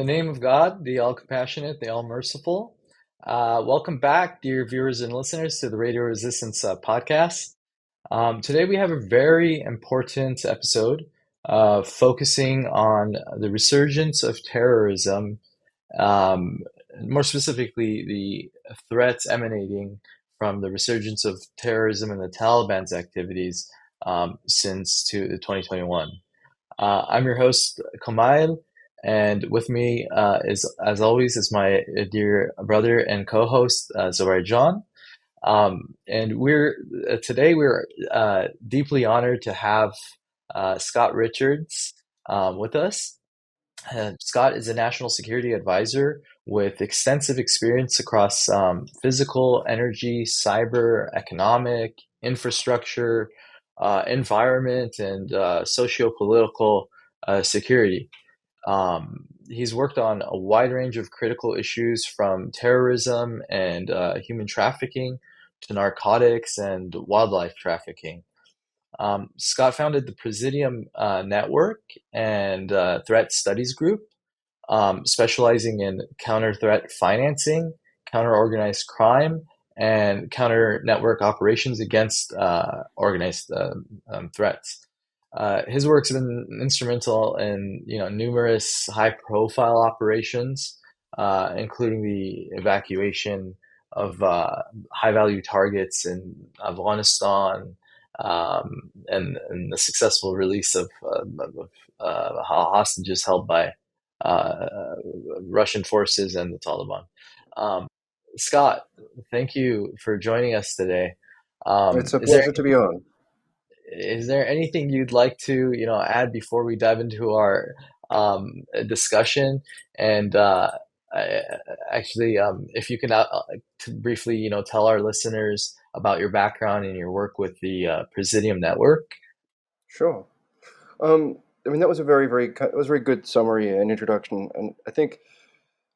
In the name of God, the all compassionate, the all merciful, welcome back, dear viewers and listeners, to the Radio Resistance podcast. Today we have a very important episode focusing on the resurgence of terrorism, um, more specifically, the threats emanating from the resurgence of terrorism and the Taliban's activities since 2021. I'm your host, Kumayl, and with me as always, is my dear brother and co-host, Zoubair John. And we're deeply honored to have Scott Richards with us. Scott is a national security advisor with extensive experience across physical, energy, cyber, economic, infrastructure, environment, and socio-political security. He's worked on a wide range of critical issues from terrorism and human trafficking to narcotics and wildlife trafficking. Scott founded the Presidium Network and Threat Studies Group, specializing in counter threat financing, counter organized crime, and counter network operations against organized threats. His work's been instrumental in numerous high-profile operations, including the evacuation of high-value targets in Afghanistan, and the successful release of hostages held by Russian forces and the Taliban. Um, Scott, thank you for joining us today. It's a Is there pleasure to be on. is there anything you'd like to add before we dive into our discussion? And I, actually, if you can to briefly tell our listeners about your background and your work with the Presidium Network. Sure. I mean, that was a it was a very good summary and introduction, and I think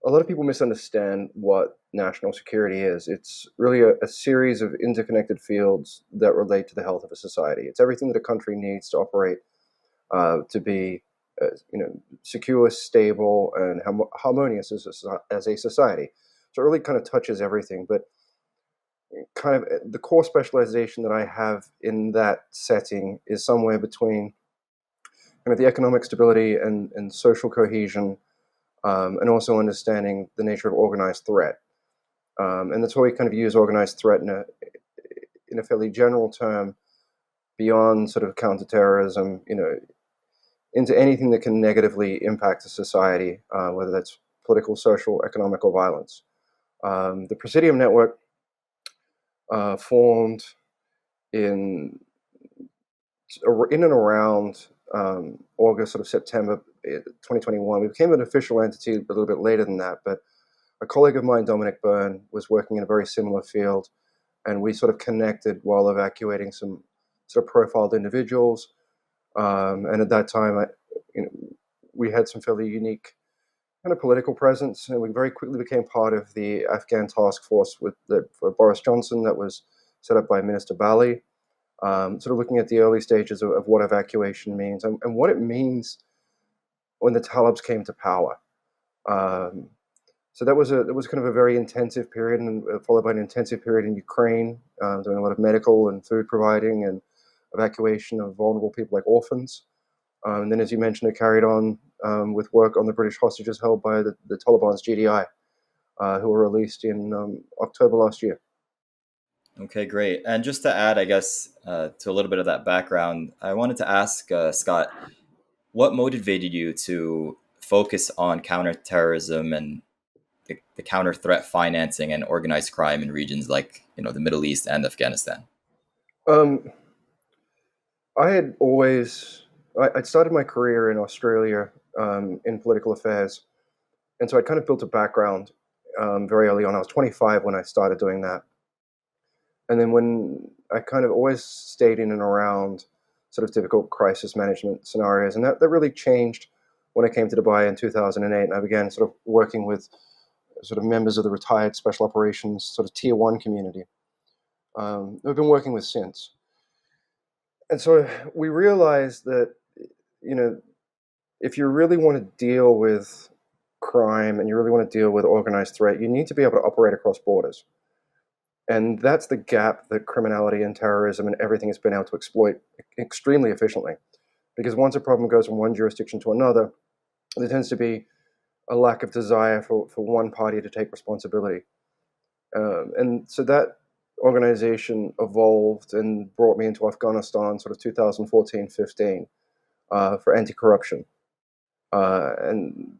a lot of people misunderstand what national security is. It's really a series of interconnected fields that relate to the health of a society. It's everything that a country needs to operate, to be, secure, stable, and harmonious as a society. So it really kind of touches everything, but kind of the core specialization that I have in that setting is somewhere between kind of the economic stability and social cohesion, and also understanding the nature of organized threat. And that's why we kind of use organized threat in a fairly general term beyond sort of counterterrorism, into anything that can negatively impact a society, whether that's political, social, economic, or violence. The Presidium Network formed in in and around August, sort of September 2021. We became an official entity a little bit later than that, but a colleague of mine, Dominic Byrne, was working in a very similar field, and we sort of connected while evacuating some sort of profiled individuals. And at that time, you know, we had some fairly unique kind of political presence, and we very quickly became part of the Afghan task force for Boris Johnson that was set up by Minister Bali, sort of looking at the early stages of what evacuation means and what it means when the Talibs came to power. Um, so that was kind of a very intensive period, and followed by an intensive period in Ukraine, doing a lot of medical and food providing and evacuation of vulnerable people like orphans. And then, as you mentioned, it carried on with work on the British hostages held by the Taliban's GDI, who were released in October last year. Okay, great. And just to add, I guess, to a little bit of that background, I wanted to ask Scott, what motivated you to focus on counterterrorism and the counter threat financing and organized crime in regions like, the Middle East and Afghanistan? Um, I had always I'd started my career in Australia, in political affairs, and so I kind of built a background very early on. I was 25 when I started doing that, and then when I kind of always stayed in and around sort of difficult crisis management scenarios, and that really changed when I came to Dubai in 2008, and I began sort of working with sort of members of the retired special operations sort of tier one community. We've been working with since. And so we realized that, you know, if you really want to deal with crime and you really want to deal with organized threat, you need to be able to operate across borders. And that's the gap that criminality and terrorism and everything has been able to exploit extremely efficiently. Because once a problem goes from one jurisdiction to another, there tends to be a lack of desire for one party to take responsibility. And so that organization evolved and brought me into Afghanistan sort of 2014-15 for anti-corruption. And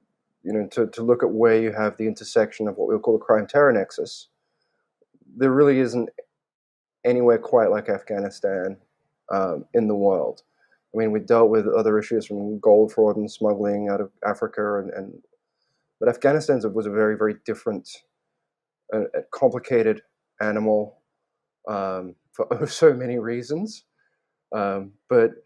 to look at where you have the intersection of what we'll call the crime-terror nexus, there really isn't anywhere quite like Afghanistan in the world. I mean, we dealt with other issues from gold fraud and smuggling out of Africa, but Afghanistan was a very, very different, complicated animal for so many reasons. But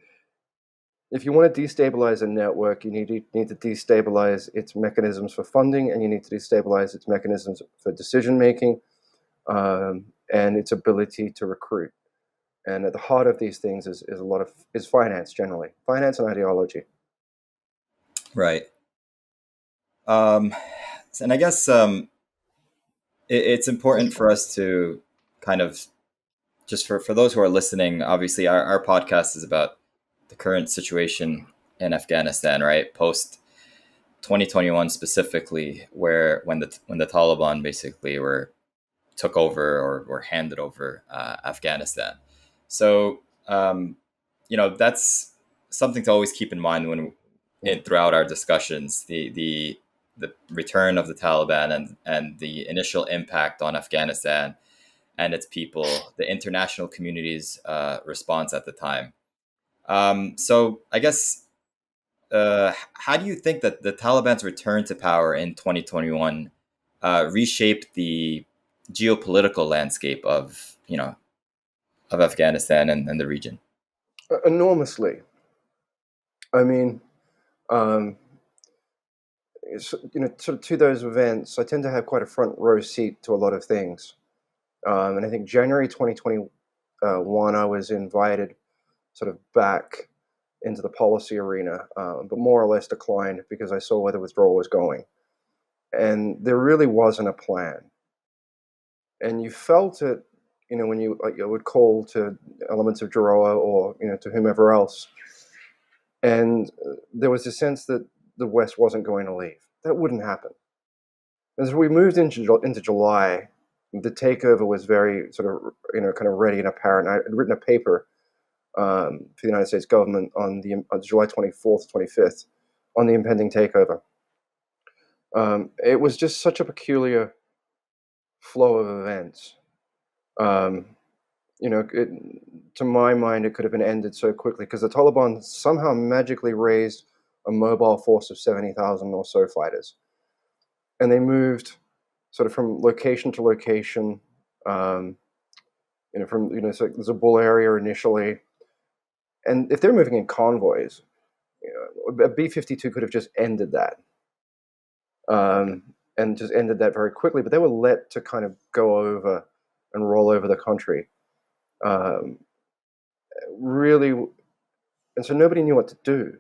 if you want to destabilize a network, you need to destabilize its mechanisms for funding, and you need to destabilize its mechanisms for decision making, and its ability to recruit. And at the heart of these things is finance, generally finance and ideology. Right. And I guess it's important for us to kind of, just for those who are listening, obviously our podcast is about the current situation in Afghanistan, right? Post 2021 specifically, where when the Taliban basically took over or handed over Afghanistan. So that's something to always keep in mind throughout our discussions. The return of the Taliban and the initial impact on Afghanistan and its people, the international community's response at the time. So I guess, how do you think that the Taliban's return to power in 2021 reshaped the geopolitical landscape of Afghanistan and the region? Enormously. I mean, sort of to those events, I tend to have quite a front row seat to a lot of things. And I think January 2021, I was invited sort of back into the policy arena, but more or less declined because I saw where the withdrawal was going. And there really wasn't a plan. And you felt it, when you would call to elements of Giroa or, to whomever else. And there was a sense that the West wasn't going to leave. That wouldn't happen. As we moved into July, the takeover was very sort of, kind of ready and apparent. I had written a paper for the United States government on July 24th, 25th, on the impending takeover. It was just such a peculiar flow of events. To my mind, it could have been ended so quickly because the Taliban somehow magically raised a mobile force of 70,000 or so fighters. And they moved sort of from location to location, from so the Zabul area initially. And if they're moving in convoys, a B-52 could have just ended that, and just ended that very quickly. But they were let to kind of go over and roll over the country, really. And so nobody knew what to do.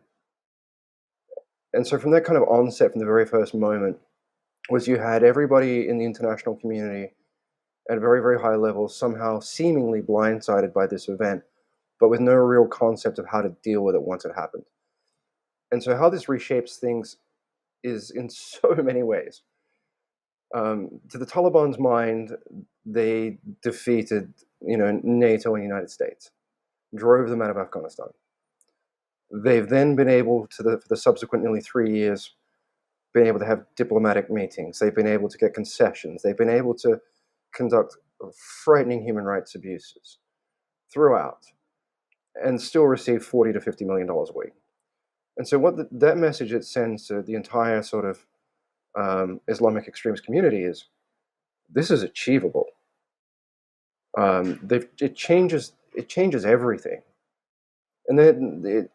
And so from that kind of onset, from the very first moment, was you had everybody in the international community at a very, very high level somehow seemingly blindsided by this event, but with no real concept of how to deal with it once it happened. And so how this reshapes things is in so many ways. To the Taliban's mind, they defeated, NATO and the United States, drove them out of Afghanistan. They've then been able to, for the subsequent nearly 3 years, been able to have diplomatic meetings. They've been able to get concessions. They've been able to conduct frightening human rights abuses throughout, and still receive $40 to $50 million a week. And so what that message it sends to the entire sort of Islamic extremist community is, this is achievable. It changes everything, and then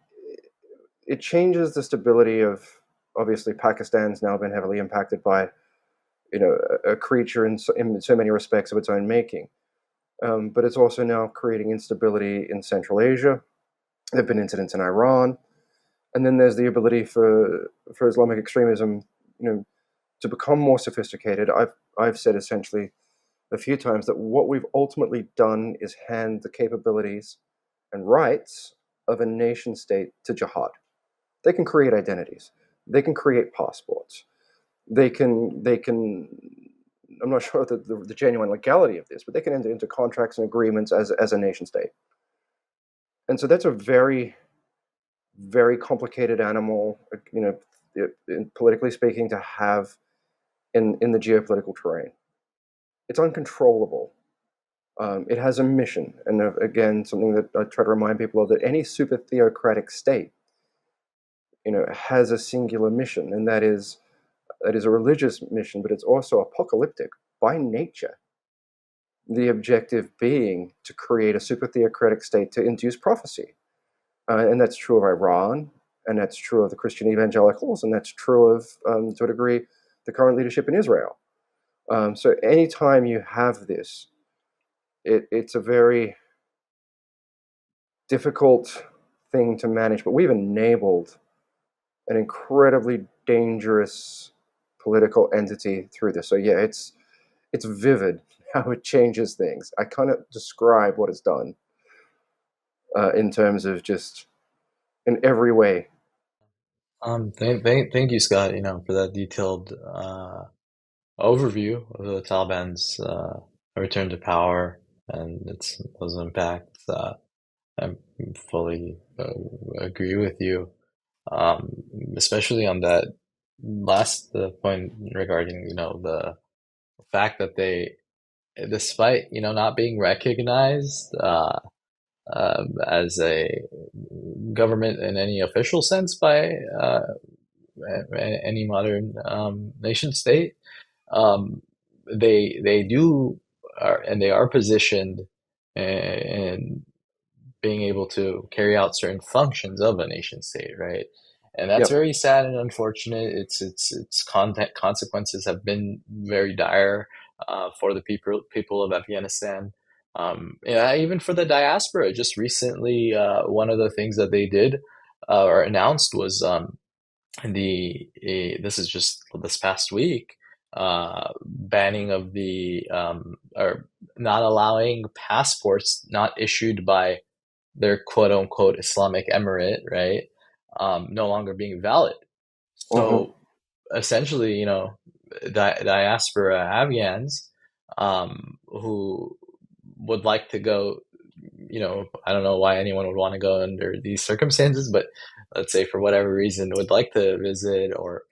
it changes the stability of, obviously Pakistan's now been heavily impacted by a creature in so many respects of its own making, but it's also now creating instability in Central Asia. There have been incidents in Iran, and then there's the ability for Islamic extremism, to become more sophisticated. I've said essentially a few times that what we've ultimately done is hand the capabilities and rights of a nation state to jihad. They can create identities. They can create passports. They can. I'm not sure the genuine legality of this, but they can enter into contracts and agreements as a nation state. And so that's a very, very complicated animal, politically speaking, to have in the geopolitical terrain. It's uncontrollable. It has a mission, and again, something that I try to remind people of, that any super theocratic state, has a singular mission, and that is a religious mission, but it's also apocalyptic by nature. The objective being to create a super theocratic state to induce prophecy, and that's true of Iran, and that's true of the Christian evangelicals, and that's true of, to a degree, the current leadership in Israel. So anytime you have this, it's a very difficult thing to manage, but we've enabled an incredibly dangerous political entity through this. So yeah, it's vivid how it changes things. I cannot describe what it's done in terms of just in every way. Thank you, Scott, for that detailed overview of the Taliban's return to power and those impacts. I fully agree with you, especially on that last point regarding, the fact that they, despite, not being recognized as a government in any official sense by any modern nation state, um, they do are and they are positioned in being able to carry out certain functions of a nation state, right? And that's Yep. very sad and unfortunate. Its consequences have been very dire for the people of Afghanistan. Yeah, even for the diaspora. Just recently, one of the things that they did or announced was this is just this past week, banning of the or not allowing passports not issued by their quote unquote Islamic Emirate, right? No longer being valid. Mm-hmm. So essentially, diaspora Afghans who would like to go, I don't know why anyone would want to go under these circumstances, but let's say for whatever reason would like to visit or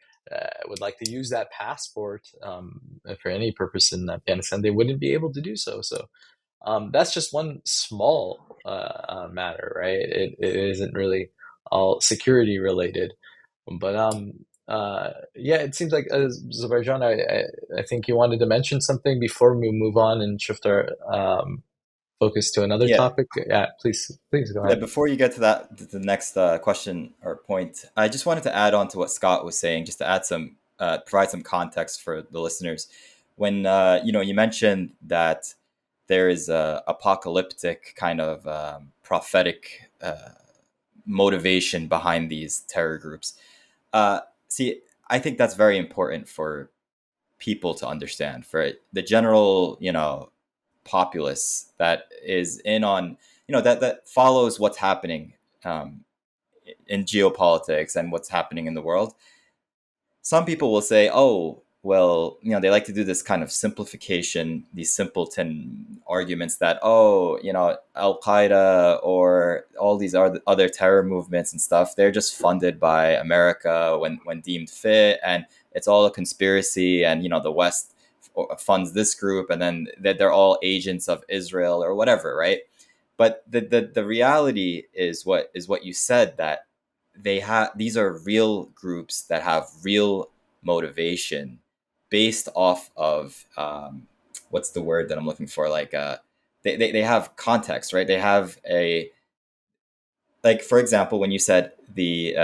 would like to use that passport for any purpose in Afghanistan, they wouldn't be able to do so. So that's just one small matter, right? It isn't really all security related, but yeah, it seems like Azerbaijan. I think you wanted to mention something before we move on and shift our focus to another Yeah. topic. Yeah, please go Yeah, ahead. before you get to the next question or point, I just wanted to add on to what Scott was saying, just to add some, provide some context for the listeners. When you mentioned that there is a apocalyptic kind of prophetic motivation behind these terror groups. Uh, See, I think that's very important for people to understand, for the general, populace that is in on, that follows what's happening um, in geopolitics and what's happening in the world. Some people will say, oh, well, they like to do this kind of simplification, these simpleton arguments that, oh, Al Qaeda or all these other terror movements and stuff, they're just funded by America when deemed fit. And it's all a conspiracy. And, the West funds this group, and then they're all agents of Israel or whatever, right? But the reality is what you said, that these are real groups that have real motivation based off of what's the word that I'm looking for, like they have context, right? They have a, like, for example, when you said the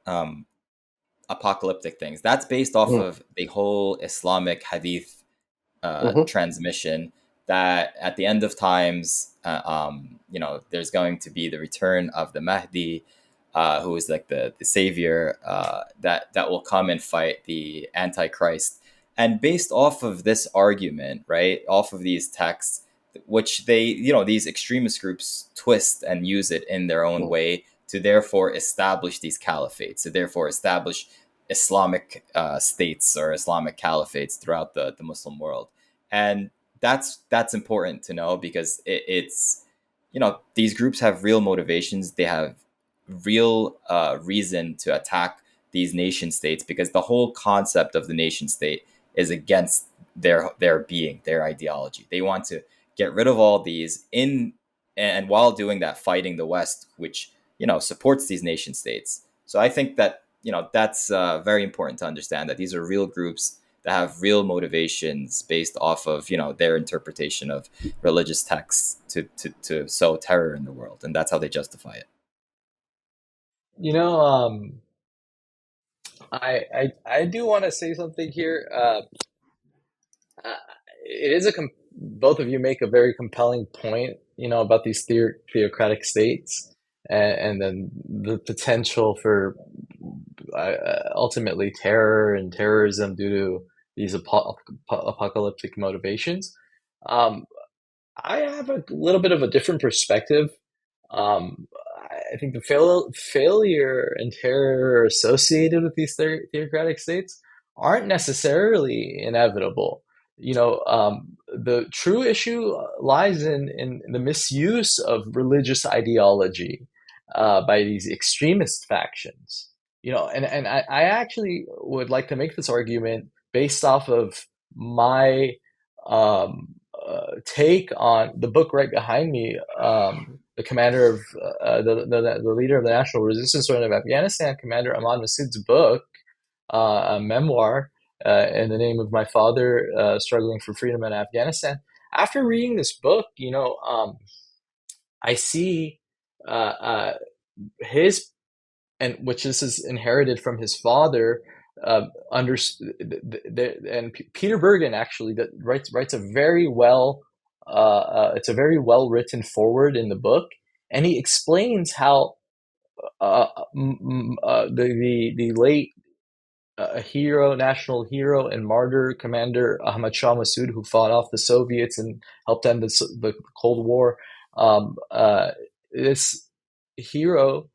um, apocalyptic things, that's based off of the whole Islamic hadith Mm-hmm. transmission, that at the end of times, there's going to be the return of the Mahdi. who is like the savior that will come and fight the Antichrist. And based off of this argument, right, off of these texts, which they, these extremist groups twist and use it in their own way to therefore establish these caliphates, to therefore establish Islamic states or Islamic caliphates throughout the Muslim world. And that's important to know, because it's, these groups have real motivations. They have real reason to attack these nation states, because the whole concept of the nation state is against their being, their ideology. They want to get rid of all these and while doing that, fighting the West, which supports these nation states. So I think that that's very important to understand, that these are real groups that have real motivations based off of their interpretation of religious texts to sow terror in the world, and that's how they justify it. You know, I do want to say something here. Uh, it is both of you make a very compelling point, about these theocratic states, and then the potential for ultimately terror and terrorism due to these apocalyptic motivations. Um, I have a little bit of a different perspective. Um, I think the failure and terror associated with these theocratic states aren't necessarily inevitable. The true issue lies in the misuse of religious ideology by these extremist factions. And I actually would like to make this argument based off of my take on the book right behind me. The commander of the leader of the National Resistance Front of Afghanistan, Commander Ahmad Massoud's book, a memoir, in the name of my father, struggling for freedom in Afghanistan. After reading this book, I see his, and which this is inherited from his father. And Peter Bergen actually that writes a very well. It's a very well written forward in the book, and he explains how the late national hero and martyr, Commander Ahmad Shah Massoud, who fought off the Soviets and helped end the Cold War. This hero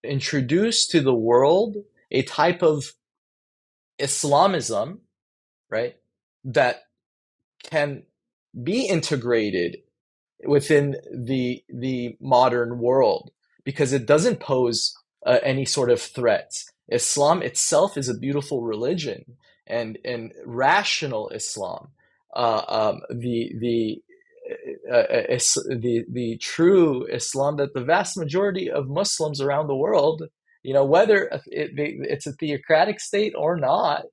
introduced to the world a type of Islamism, right, that can be integrated within the modern world, because it doesn't pose any sort of threats. Islam itself is a beautiful religion, and rational Islam, the true Islam that the vast majority of Muslims around the world, whether it's a theocratic state or not,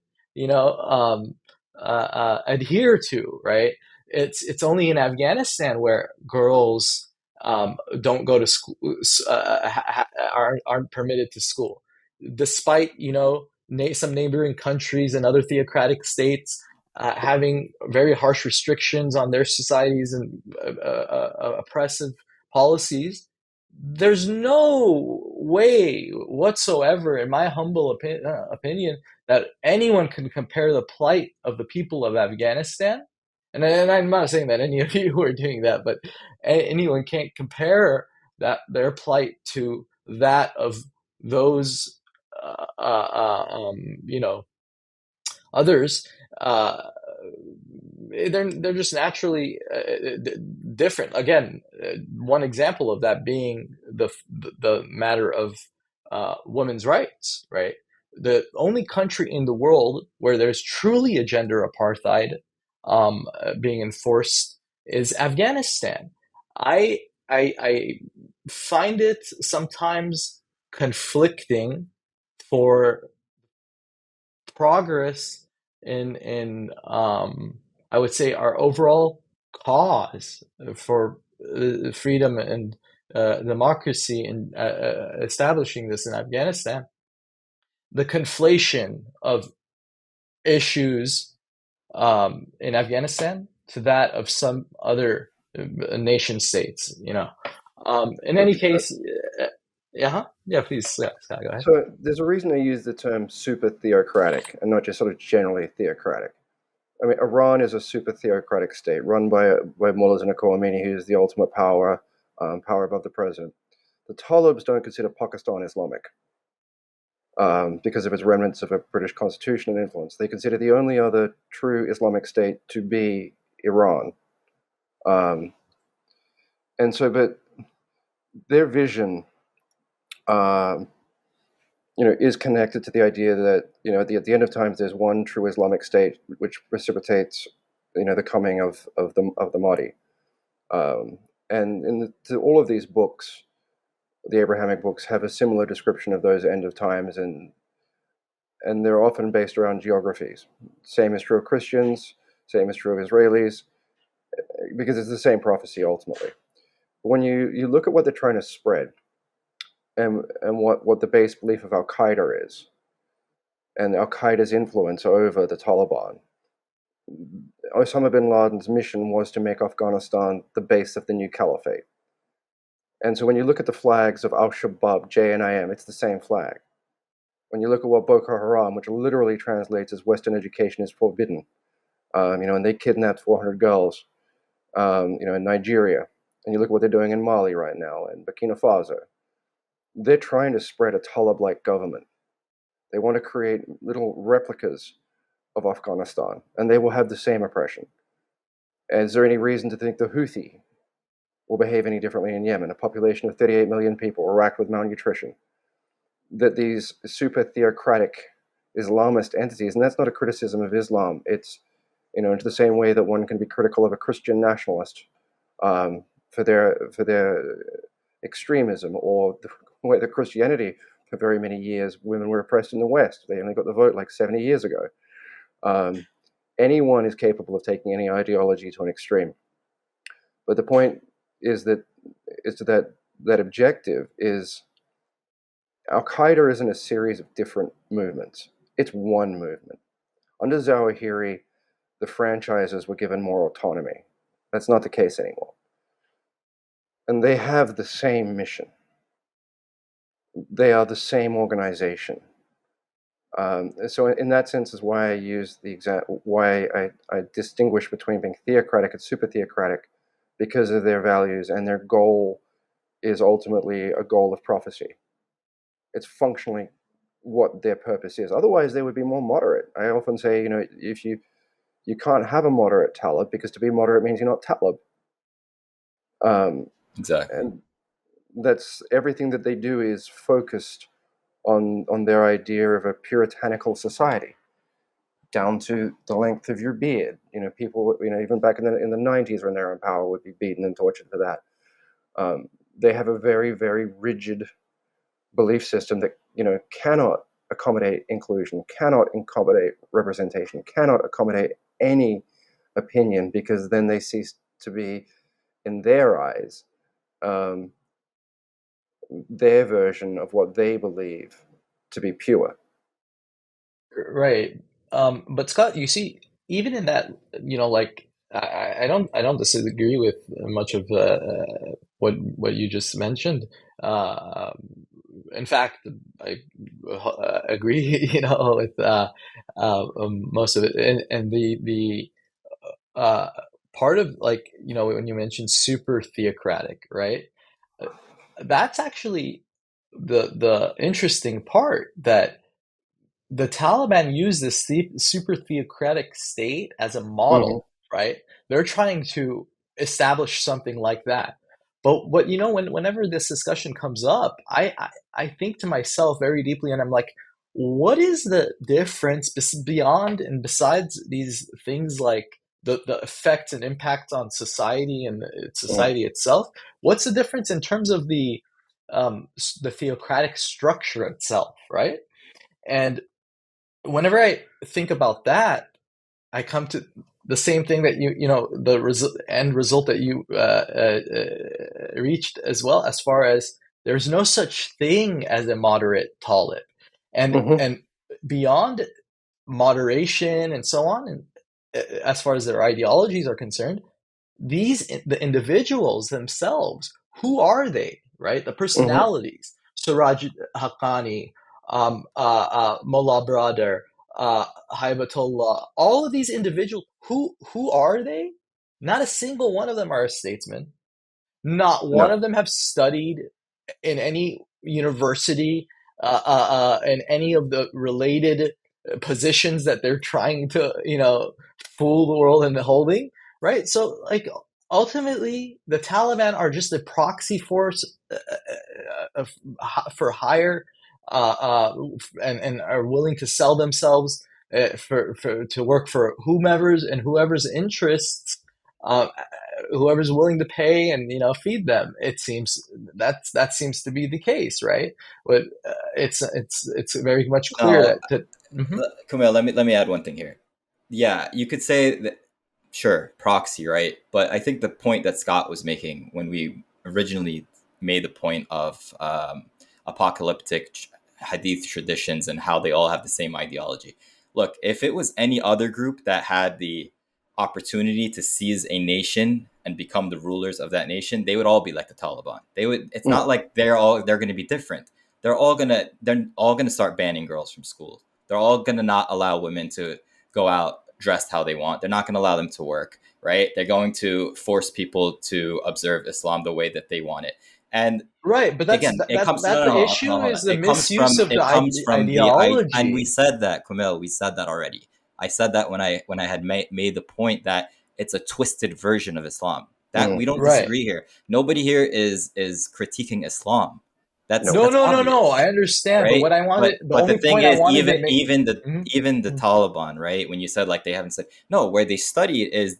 adhere to, right? It's only in Afghanistan where girls don't go to school, aren't permitted to school, despite some neighboring countries and other theocratic states having very harsh restrictions on their societies and oppressive policies. There's no way whatsoever, in my humble opinion, that anyone can compare the plight of the people of Afghanistan. And I'm not saying that any of you are doing that, but anyone can't compare their plight to that of those, others. They're just naturally different. Again, one example of that being the matter of women's rights, right? The only country in the world where there's truly a gender apartheid being enforced is Afghanistan. I find it sometimes conflicting for progress in I would say our overall cause for freedom and democracy, and establishing this in Afghanistan. The conflation of issues in Afghanistan to that of some other nation states. In any case, Yeah, please. Yeah, Scott, go ahead. So there's a reason I use the term super theocratic and not just sort of generally theocratic. I mean, Iran is a super theocratic state run by mullahs and Khomeini, who is the ultimate power, power above the president. The Talibs don't consider Pakistan Islamic because of its remnants of a British constitution and influence. They consider the only other true Islamic state to be Iran. Um, and so, but their vision, um, is connected to the idea that, at the end of times, there's one true Islamic state which precipitates, the coming of the Mahdi. And all of these books, the Abrahamic books, have a similar description of those end of times, and they're often based around geographies. Same is true of Christians, same is true of Israelis, because it's the same prophecy ultimately. But when you look at what they're trying to spread, and what the base belief of Al Qaeda is, and Al Qaeda's influence over the Taliban, Osama bin Laden's mission was to make Afghanistan the base of the new caliphate. And so when you look at the flags of Al Shabaab, JNIM, it's the same flag. When you look at what Boko Haram, which literally translates as Western education is forbidden, and they kidnapped 400 girls, in Nigeria, and you look at what they're doing in Mali right now and Burkina Faso, they're trying to spread a Talib-like government. They want to create little replicas of Afghanistan, and they will have the same oppression. And is there any reason to think the Houthi will behave any differently in Yemen, a population of 38 million people racked with malnutrition? That these super theocratic Islamist entities, and that's not a criticism of Islam, it's, into the same way that one can be critical of a Christian nationalist for their extremism, or the way that Christianity, for very many years, women were oppressed in the West. They only got the vote like 70 years ago. Anyone is capable of taking any ideology to an extreme. But the point is that that objective is, Al Qaeda isn't a series of different movements. It's one movement. Under Zawahiri, the franchises were given more autonomy. That's not the case anymore. And they have the same mission. They are the same organization. So in that sense is why I use why I distinguish between being theocratic and super theocratic, because of their values, and their goal is ultimately a goal of prophecy. It's functionally what their purpose is. Otherwise, they would be more moderate. I often say, if you can't have a moderate Talib, because to be moderate means you're not Talib. Exactly. And that's everything that they do is focused on their idea of a puritanical society, down to the length of your beard. People, even back in the 90s, when they were in power, would be beaten and tortured for that. They have a very, very rigid belief system that cannot accommodate inclusion, cannot accommodate representation, cannot accommodate any opinion, because then they cease to be, in their eyes, their version of what they believe to be pure. Right. But Scott, you see, even in that, like I don't disagree with much of what you just mentioned. Uh, in fact, I agree, with most of it, and the uh, part of, like, when you mentioned super theocratic, right? Uh, That's actually the interesting part, that the Taliban use this super theocratic state as a Mm-hmm. model, right? They're trying to establish something like that. But whenever this discussion comes up, I think to myself very deeply, and I'm like, what is the difference beyond and besides these things, like the effect and impact on society and society itself? What's the difference in terms of the theocratic structure itself, right? And whenever I think about that, I come to the same thing that the end result that you reached as well, as far as there's no such thing as a moderate Talib, and Mm-hmm. and beyond moderation and so on, and as far as their ideologies are concerned, the individuals themselves, who are they, right? The Mm-hmm. personalities. Suraj Haqqani, Mullah Brother, Haibatullah, all of these individuals, who are they? Not a single one of them are a statesman. Not one No. of them have studied in any university, in any of the related positions that they're trying to, fool the world into holding, right? So, like, ultimately, the Taliban are just a proxy force for hire, and are willing to sell themselves for to work for whoever's interests, uh, whoever's willing to pay and feed them. It seems that seems to be the case, right? But it's very much clear No, that. Mhm. Kumail, let me add one thing here. Yeah, you could say that, sure, proxy, right? But I think the point that Scott was making when we originally made the point of apocalyptic hadith traditions and how they all have the same ideology. Look, if it was any other group that had the opportunity to seize a nation and become the rulers of that nation, they would all be like the Taliban. They would. It's not Mm. like they're going to be different. They're all gonna start banning girls from school. They're all gonna not allow women to go out dressed how they want. They're not gonna allow them to work, right? They're going to force people to observe Islam the way that they want it. And Right, but again, it comes that no, the no, no, no, issue hold on. is the misuse of the It comes from the I, and we ideology. said that, Kumail, we said that already. I said that when I had made the point that it's a twisted version of Islam. That we Mm. don't Right. disagree here. Nobody here is critiquing Islam. No. No, That's no, no, no. I obvious, understand, but right? what I wanted, the But the only thing point I is, wanted to make. Mhm, even the mhm. Taliban, right? When you said like they haven't said no, where they study is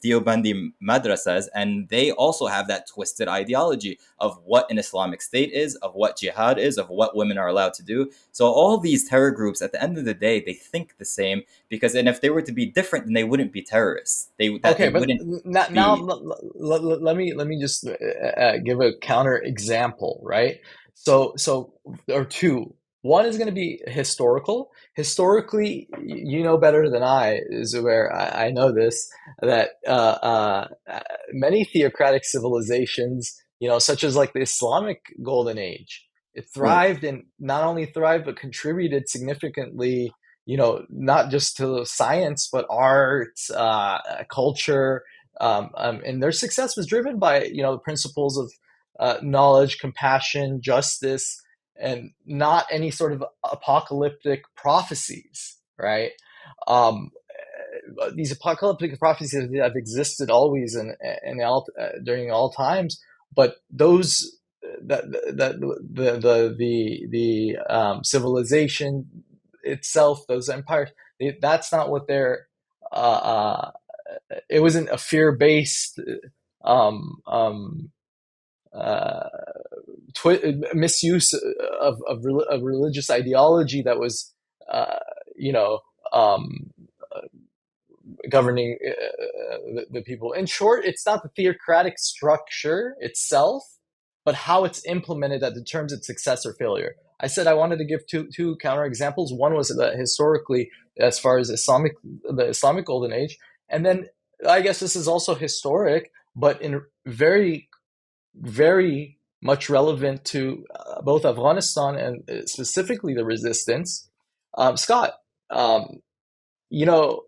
Deobandi madrasas, and they also have that twisted ideology of what an Islamic State is, of what jihad is, of what women are allowed to do. So all these terror groups, at the end of the day, they think the same because, and if they were to be different, then they wouldn't be terrorists. They Okay, but wouldn't now be. let me just give a counter example, right? So or two. One is going to be historical. Historically, you know better than I, Zubair. I know this, that many theocratic civilizations, such as like the Islamic Golden Age, it Mm. thrived, and not only thrived but contributed significantly, not just to science, but art, culture. And their success was driven by, the principles of knowledge, compassion, justice, and not any sort of apocalyptic prophecies, right? Um, these apocalyptic prophecies have existed always and during all times, but those that the civilization itself, those empires, that's not what they're. Uh, it wasn't a fear-based um, um, uh, misuse of religious ideology that was, uh, you know, um, governing the people. In short, it's not the theocratic structure itself, but how it's implemented that determines its success or failure. I said I wanted to give two counter examples. One was that historically, as far as the Islamic Golden Age, and then I guess this is also historic, but in very, very much relevant to both Afghanistan and specifically the resistance. Scott, um, you know,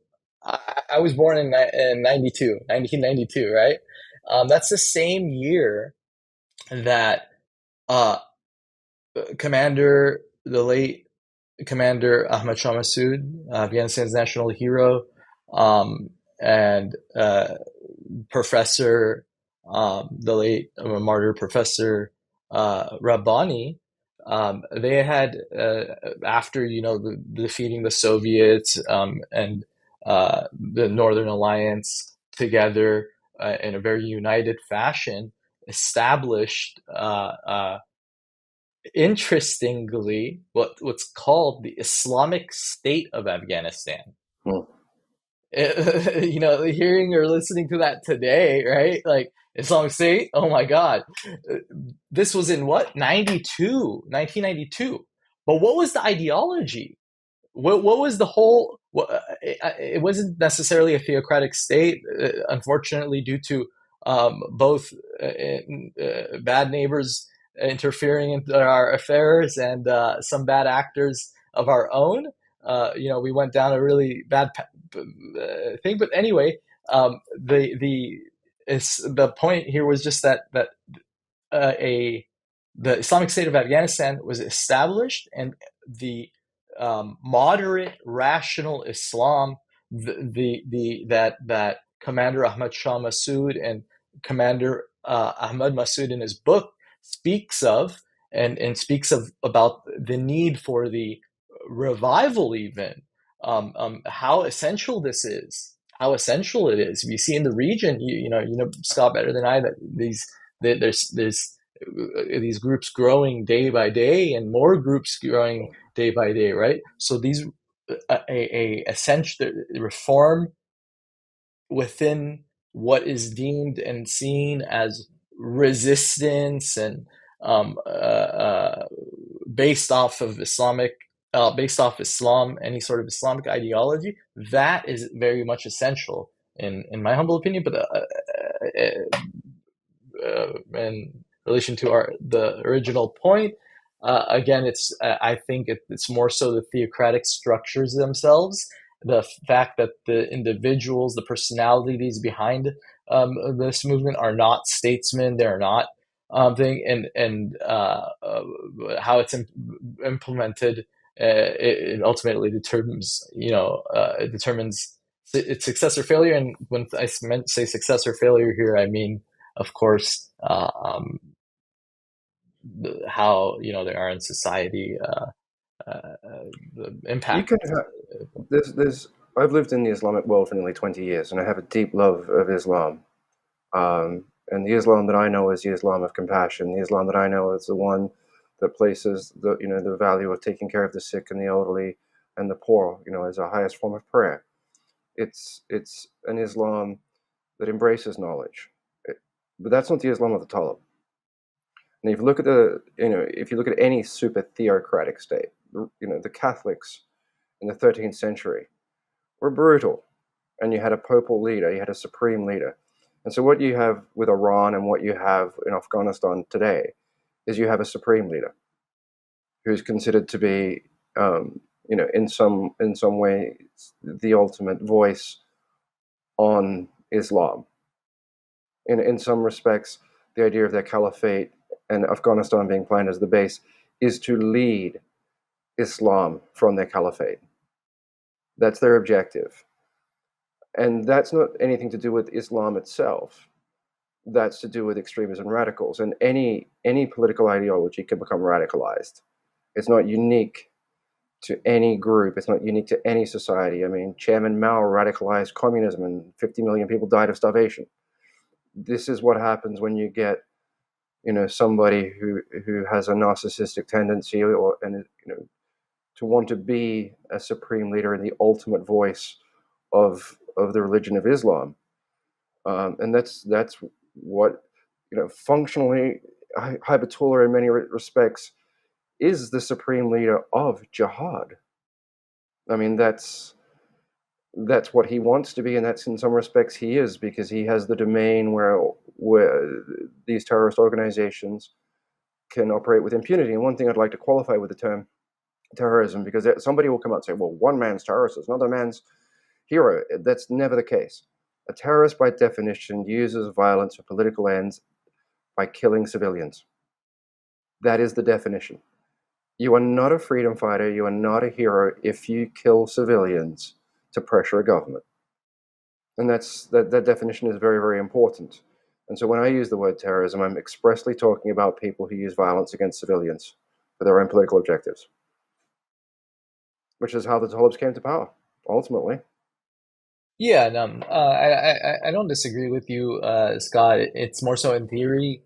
I was born in 92, 1992, right? That's the same year that uh, the late Commander Ahmad Shah Massoud, Afghanistan's national hero, and Professor, the late martyr Professor Rabbani, they had, after defeating the Soviets, and the Northern Alliance together in a very united fashion, established, interestingly, what's called the Islamic State of Afghanistan. Mm. Hearing or listening to that today, right? Like Islamic State, oh my God. This was in what? 1992. But what was the ideology? What was the whole? It wasn't necessarily a theocratic state, unfortunately, due to both bad neighbors interfering in our affairs and some bad actors of our own. We went down a really bad thing. But anyway, the point here was just that a the Islamic State of Afghanistan was established, and the moderate, rational Islam, that Commander Ahmad Shah Massoud and Commander Ahmad Massoud in his book speaks of, and speaks of about the need for the revival, even how essential this is, how essential it is. We see in the region, Scott better than I, that there's these groups growing day by day, and more groups growing day by day, right? So these a essential reform within what is deemed and seen as resistance, and um, uh, uh, based off of based off Islam, any sort of Islamic ideology, that is very much essential in my humble opinion. But in relation to the original point, again, I think it's more so the theocratic structures themselves, the fact that the individuals, the personalities behind this movement are not statesmen, they're not thing, and how it's implemented, it ultimately determines its success or failure. And when I meant say success or failure here, I mean, of course, how they are in society, the You impact. can have there's I've lived in the Islamic world for nearly 20 years, and I have a deep love of Islam. And the Islam that I know is the Islam of compassion. The Islam that I know is the one that places the value of taking care of the sick and the elderly and the poor, as a highest form of prayer. It's an Islam that embraces knowledge, but that's not the Islam of the Talib. And if you look at any super theocratic state, the Catholics in the 13th century were brutal, and you had a popal leader, you had a supreme leader. And so what you have with Iran and what you have in Afghanistan today is you have a supreme leader who's considered to be, in some way, the ultimate voice on Islam. In some respects, the idea of their caliphate and Afghanistan being planned as the base is to lead Islam from their caliphate. That's their objective. And that's not anything to do with Islam itself. That's to do with extremism and radicals. And any political ideology can become radicalized. It's not unique to any group. It's not unique to any society. I mean, Chairman Mao radicalized communism and 50 million people died of starvation. This is what happens when you get, somebody who has a narcissistic tendency to want to be a supreme leader and the ultimate voice of the religion of Islam. And that's what, functionally, Hibbatullah in many respects is the supreme leader of jihad. I mean, that's what he wants to be, and that's in some respects he is, because he has the domain where these terrorist organizations can operate with impunity. And one thing I'd like to qualify with the term terrorism, because somebody will come out and say, well, one man's terrorist is another man's hero. That's never the case. A terrorist, by definition, uses violence for political ends by killing civilians. That is the definition. You are not a freedom fighter, you are not a hero if you kill civilians to pressure a government. And that definition is very, very important. And so when I use the word terrorism, I'm expressly talking about people who use violence against civilians for their own political objectives, which is how the Talibs came to power, ultimately. Yeah, no, I don't disagree with you, Scott. It's more so in theory.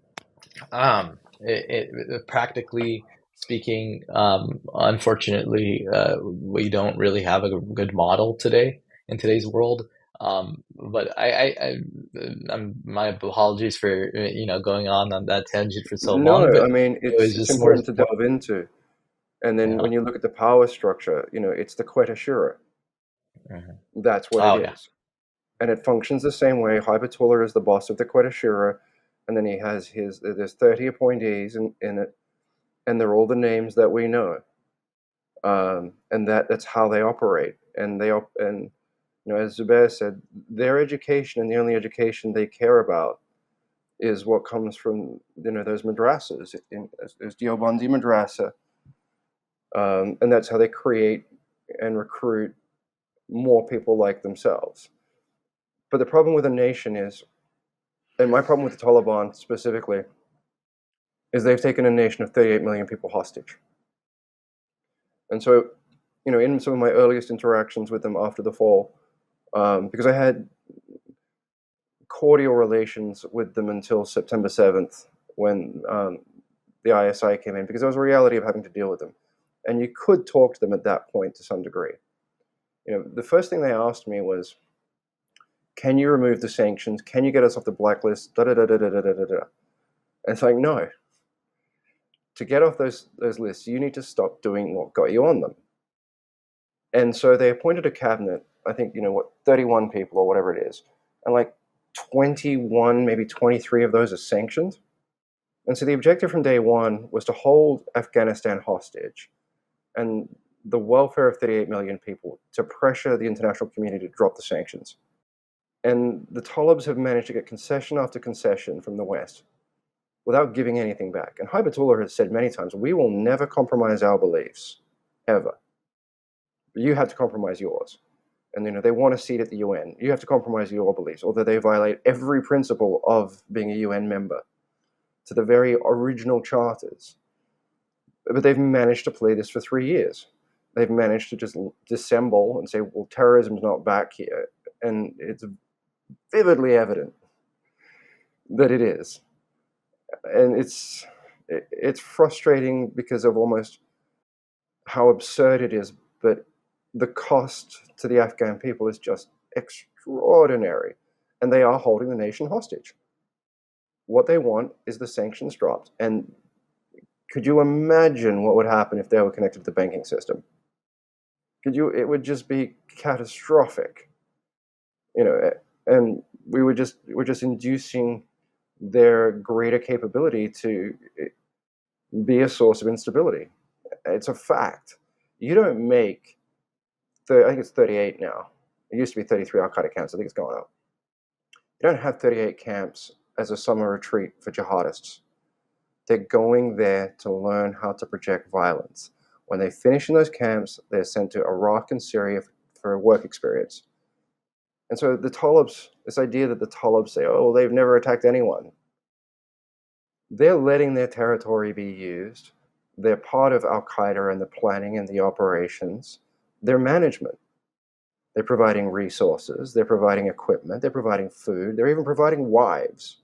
Practically speaking, unfortunately, we don't really have a good model today in today's world. But my apologies for going on that tangent for so long. No, But I mean, it was it's just more. important to delve into. And then Yeah. when you look at the power structure, it's the Quetta Shura. Mhm. That's what it Oh yeah. is. And it functions the same way. Hibbatullah is the boss of the Quetta Shura, and then he has there's 30 appointees in it, and they're all the names that we know, and that's how they operate. And as Zoubair said, their education and the only education they care about is what comes from those madrasas. There's Deobandi madrasa, and that's how they create and recruit more people like themselves. But the problem with a nation is, and my problem with the Taliban specifically, is they've taken a nation of 38 million people hostage. And so, in some of my earliest interactions with them after the fall, because I had cordial relations with them until September 7th, when the ISI came in, because there was a reality of having to deal with them. And you could talk to them at that point to some degree. The first thing they asked me was, can you remove the sanctions? Can you get us off the blacklist? Da da da da da da da da. And it's like, no. To get off those lists, you need to stop doing what got you on them. And so they appointed a cabinet, I think, 31 people or whatever it is. And like 21, maybe 23 of those are sanctioned. And so the objective from day one was to hold Afghanistan hostage and the welfare of 38 million people, to pressure the international community to drop the sanctions. And the Talibs have managed to get concession after concession from the West without giving anything back. And Haibatullah has said many times, we will never compromise our beliefs, ever. You have to compromise yours. And they want a seat at the UN. You have to compromise your beliefs, although they violate every principle of being a UN member, to the very original charters. But they've managed to play this for 3 years. They've managed to just dissemble and say, well, terrorism's not back here. And it's vividly evident that it is. And it's frustrating because of almost how absurd it is, but the cost to the Afghan people is just extraordinary, and they are holding the nation hostage. What they want is the sanctions dropped. And could you imagine what would happen if they were connected to the banking system? It would just be catastrophic, and we're just inducing their greater capability to be a source of instability. It's a fact. You don't make, I think it's 38 now. It used to be 33 Al-Qaeda camps. I think it's gone up. You don't have 38 camps as a summer retreat for jihadists. They're going there to learn how to project violence. When they finish in those camps, they're sent to Iraq and Syria for a work experience. And so the Talibs, this idea that the Talibs say, oh, they've never attacked anyone. They're letting their territory be used. They're part of Al-Qaeda and the planning and the operations. They're management. They're providing resources. They're providing equipment. They're providing food. They're even providing wives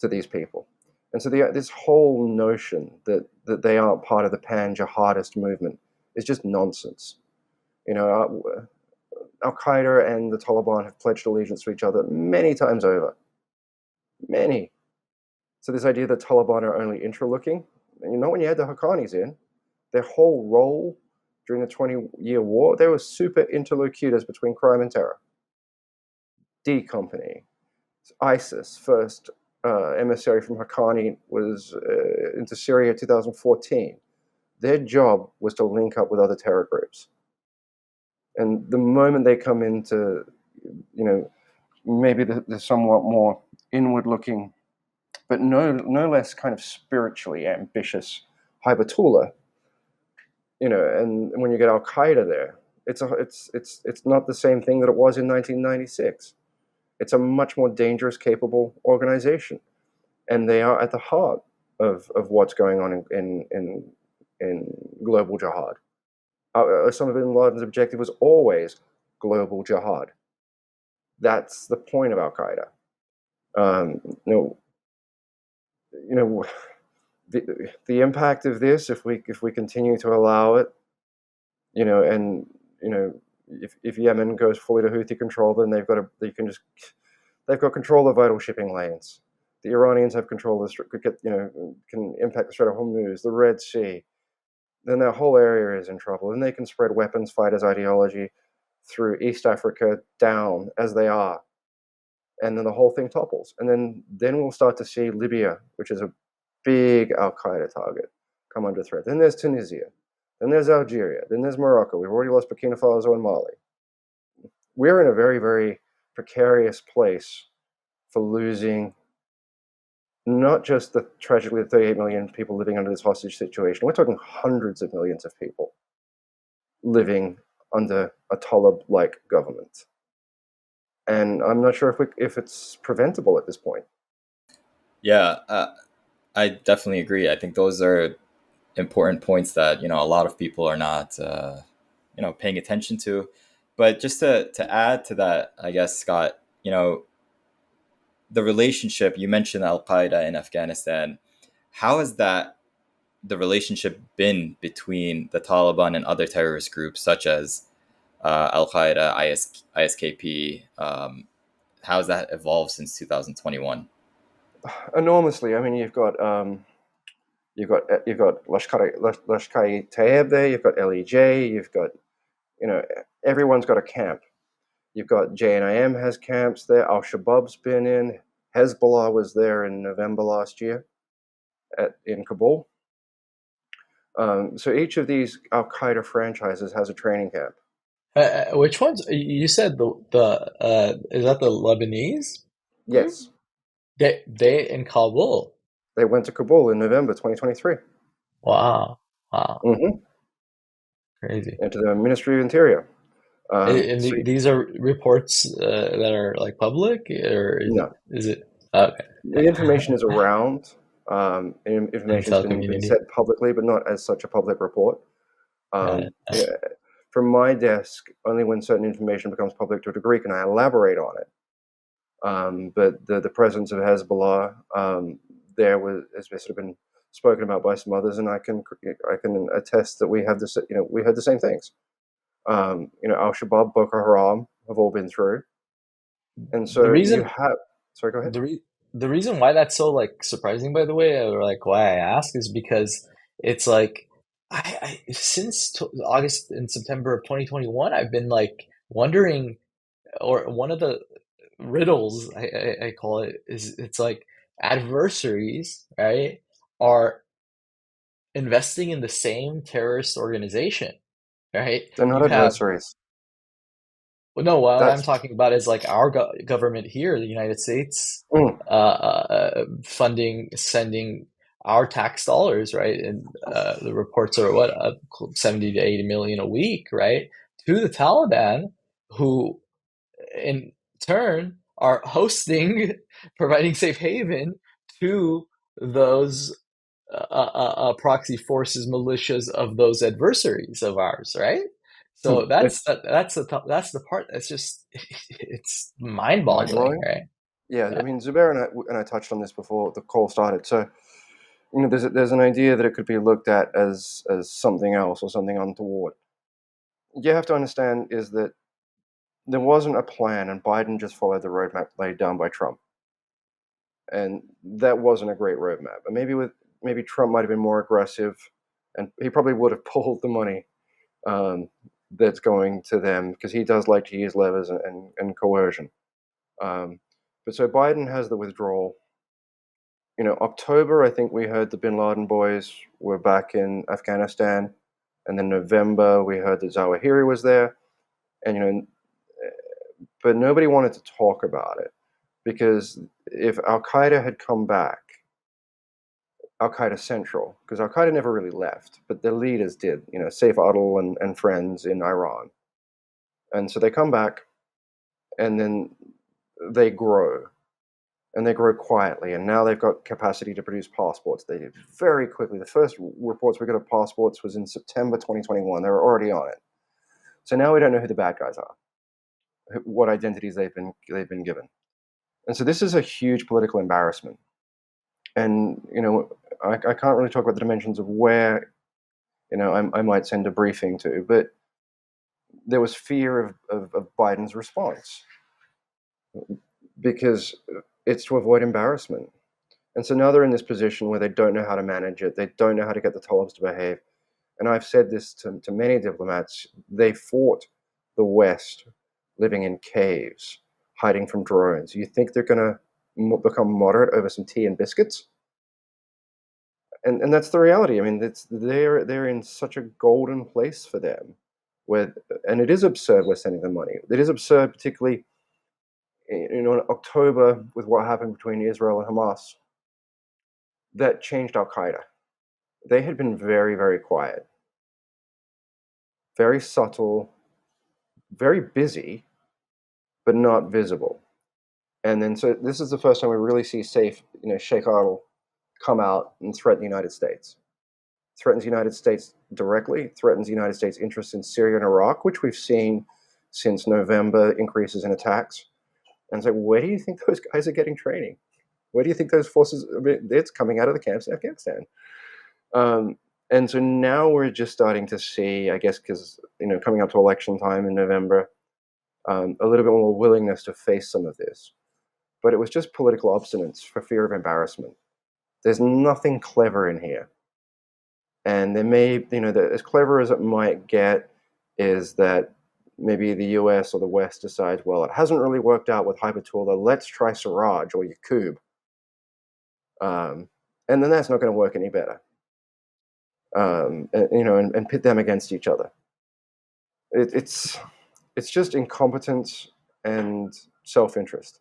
to these people. And so this whole notion that they aren't part of the pan-jihadist movement is just nonsense. Al-Qaeda and the Taliban have pledged allegiance to each other many times over. Many. So this idea that Taliban are only intra-looking, when you had the Haqqanis in, their whole role during the 20-year war, they were super interlocutors between crime and terror. D Company, ISIS, first emissary from Haqqani was into Syria 2014. Their job was to link up with other terror groups. And the moment they come into, maybe the somewhat more inward-looking, but no less kind of spiritually ambitious Haibatullah, and when you get Al-Qaeda there, it's not the same thing that it was in 1996. It's a much more dangerous, capable organization, and they are at the heart of what's going on in global jihad. Osama bin Laden's objective was always global jihad. That's the point of Al-Qaeda. The impact of this, if we continue to allow it, if Yemen goes fully to Houthi control, then they've got control of vital shipping lanes. The Iranians have control of can impact the Strait of Hormuz, the Red Sea. Then their whole area is in trouble. Then they can spread weapons fighters ideology through East Africa down as they are. and then the whole thing topples. And then we'll start to see Libya, which is a big Al-Qaeda target, come under threat. Then there's Tunisia. Then there's Algeria. Then there's Morocco. We've already lost Burkina Faso and Mali. We're in a very, very precarious place for losing not just tragically the 38 million people living under this hostage situation. We're talking hundreds of millions of people living under a Talib-like government. And I'm not sure if it's preventable at this point. Yeah, I definitely agree. I think those are important points that a lot of people are not paying attention to. But just to add to that, I guess, Scott, the relationship you mentioned, Al Qaeda in Afghanistan. How has the relationship been between the Taliban and other terrorist groups such as Al Qaeda, ISKP? How has that evolved since 2021? Enormously. I mean, you've got Lashkar-e-Taieb there. You've got LEJ. You've got everyone's got a camp. You've got JNIM has camps there. Al-Shabaab's been in. Hezbollah was there in November last year in Kabul. So each of these Al-Qaeda franchises has a training camp. Which ones? You said the is that the Lebanese? Yes. They in Kabul. They went to Kabul in November 2023. Wow. Mm-hmm. Crazy. Into the Ministry of Interior. And these are reports that are like public, or No. is it? Okay. The information is around. Information has been said publicly, but not as such a public report. From my desk, only when certain information becomes public to a degree can I elaborate on it. But the presence of Hezbollah has sort of been spoken about by some others, and I can attest that we heard the same things. Al-Shabaab, Boko Haram have all been through, and so you have. Sorry, go ahead. The reason why that's so like surprising, by the way, or like why I ask, is because it's like I since August and September of 2021, I've been like wondering, or one of the riddles I call it is, it's like adversaries, right, are investing in the same terrorist organization, right? They're not adversaries. Well, no, what I'm talking about is like our government here, the United States, sending our tax dollars, right? And the reports are 70 to 80 million a week, right, to the Taliban, who in turn are hosting, providing safe haven to those proxy forces, militias of those adversaries of ours, right? So that's the part that's just it's mind-boggling, right? Yeah, I mean, Zoubair and I touched on this before the call started. So, there's an idea that it could be looked at as something else or something untoward. You have to understand is that there wasn't a plan, and Biden just followed the roadmap laid down by Trump, and that wasn't a great roadmap. And maybe Trump might have been more aggressive, and he probably would have pulled the money that's going to them, because he does like to use levers and coercion. But so Biden has the withdrawal. October, I think we heard the Bin Laden boys were back in Afghanistan, and then November we heard that Zawahiri was there, and but nobody wanted to talk about it, because if Al-Qaeda had come back, Al-Qaeda Central, because Al-Qaeda never really left, but their leaders did, Saif Adil and friends in Iran. And so they come back, and then they grow. And they grow quietly, and now they've got capacity to produce passports. They did very quickly. The first reports we got of passports was in September 2021. They were already on it. So now we don't know who the bad guys are, what identities they've been given. And so this is a huge political embarrassment. And, I can't really talk about the dimensions of where, I might send a briefing to, but there was fear of Biden's response, because it's to avoid embarrassment. And so now they're in this position where they don't know how to manage it. They don't know how to get the Talibs to behave. And I've said this to many diplomats. They fought the West living in caves hiding from drones. You think they're going to become moderate over some tea and biscuits? And that's the reality. I mean, they're in such a golden place for them, and it is absurd we're sending them money. It is absurd, particularly in October with what happened between Israel and Hamas. That changed Al-Qaeda. They had been very, very quiet, very subtle, very busy, but not visible. And then, so this is the first time we really see Sheikh Adil come out and threaten the United States. Threatens the United States directly, threatens the United States' interests in Syria and Iraq, which we've seen since November, increases in attacks. And so where do you think those guys are getting training? Where do you think those forces, it's coming out of the camps in Afghanistan. And so now we're just starting to see, I guess, because, coming up to election time in November, a little bit more willingness to face some of this. But it was just political obstinance for fear of embarrassment. There's nothing clever in here. And there may, as clever as it might get is that maybe the US or the West decides, well, it hasn't really worked out with Hypertula, let's try Siraj or Yaqub. And then that's not going to work any better. And pit them against each other. It's just incompetence and self-interest.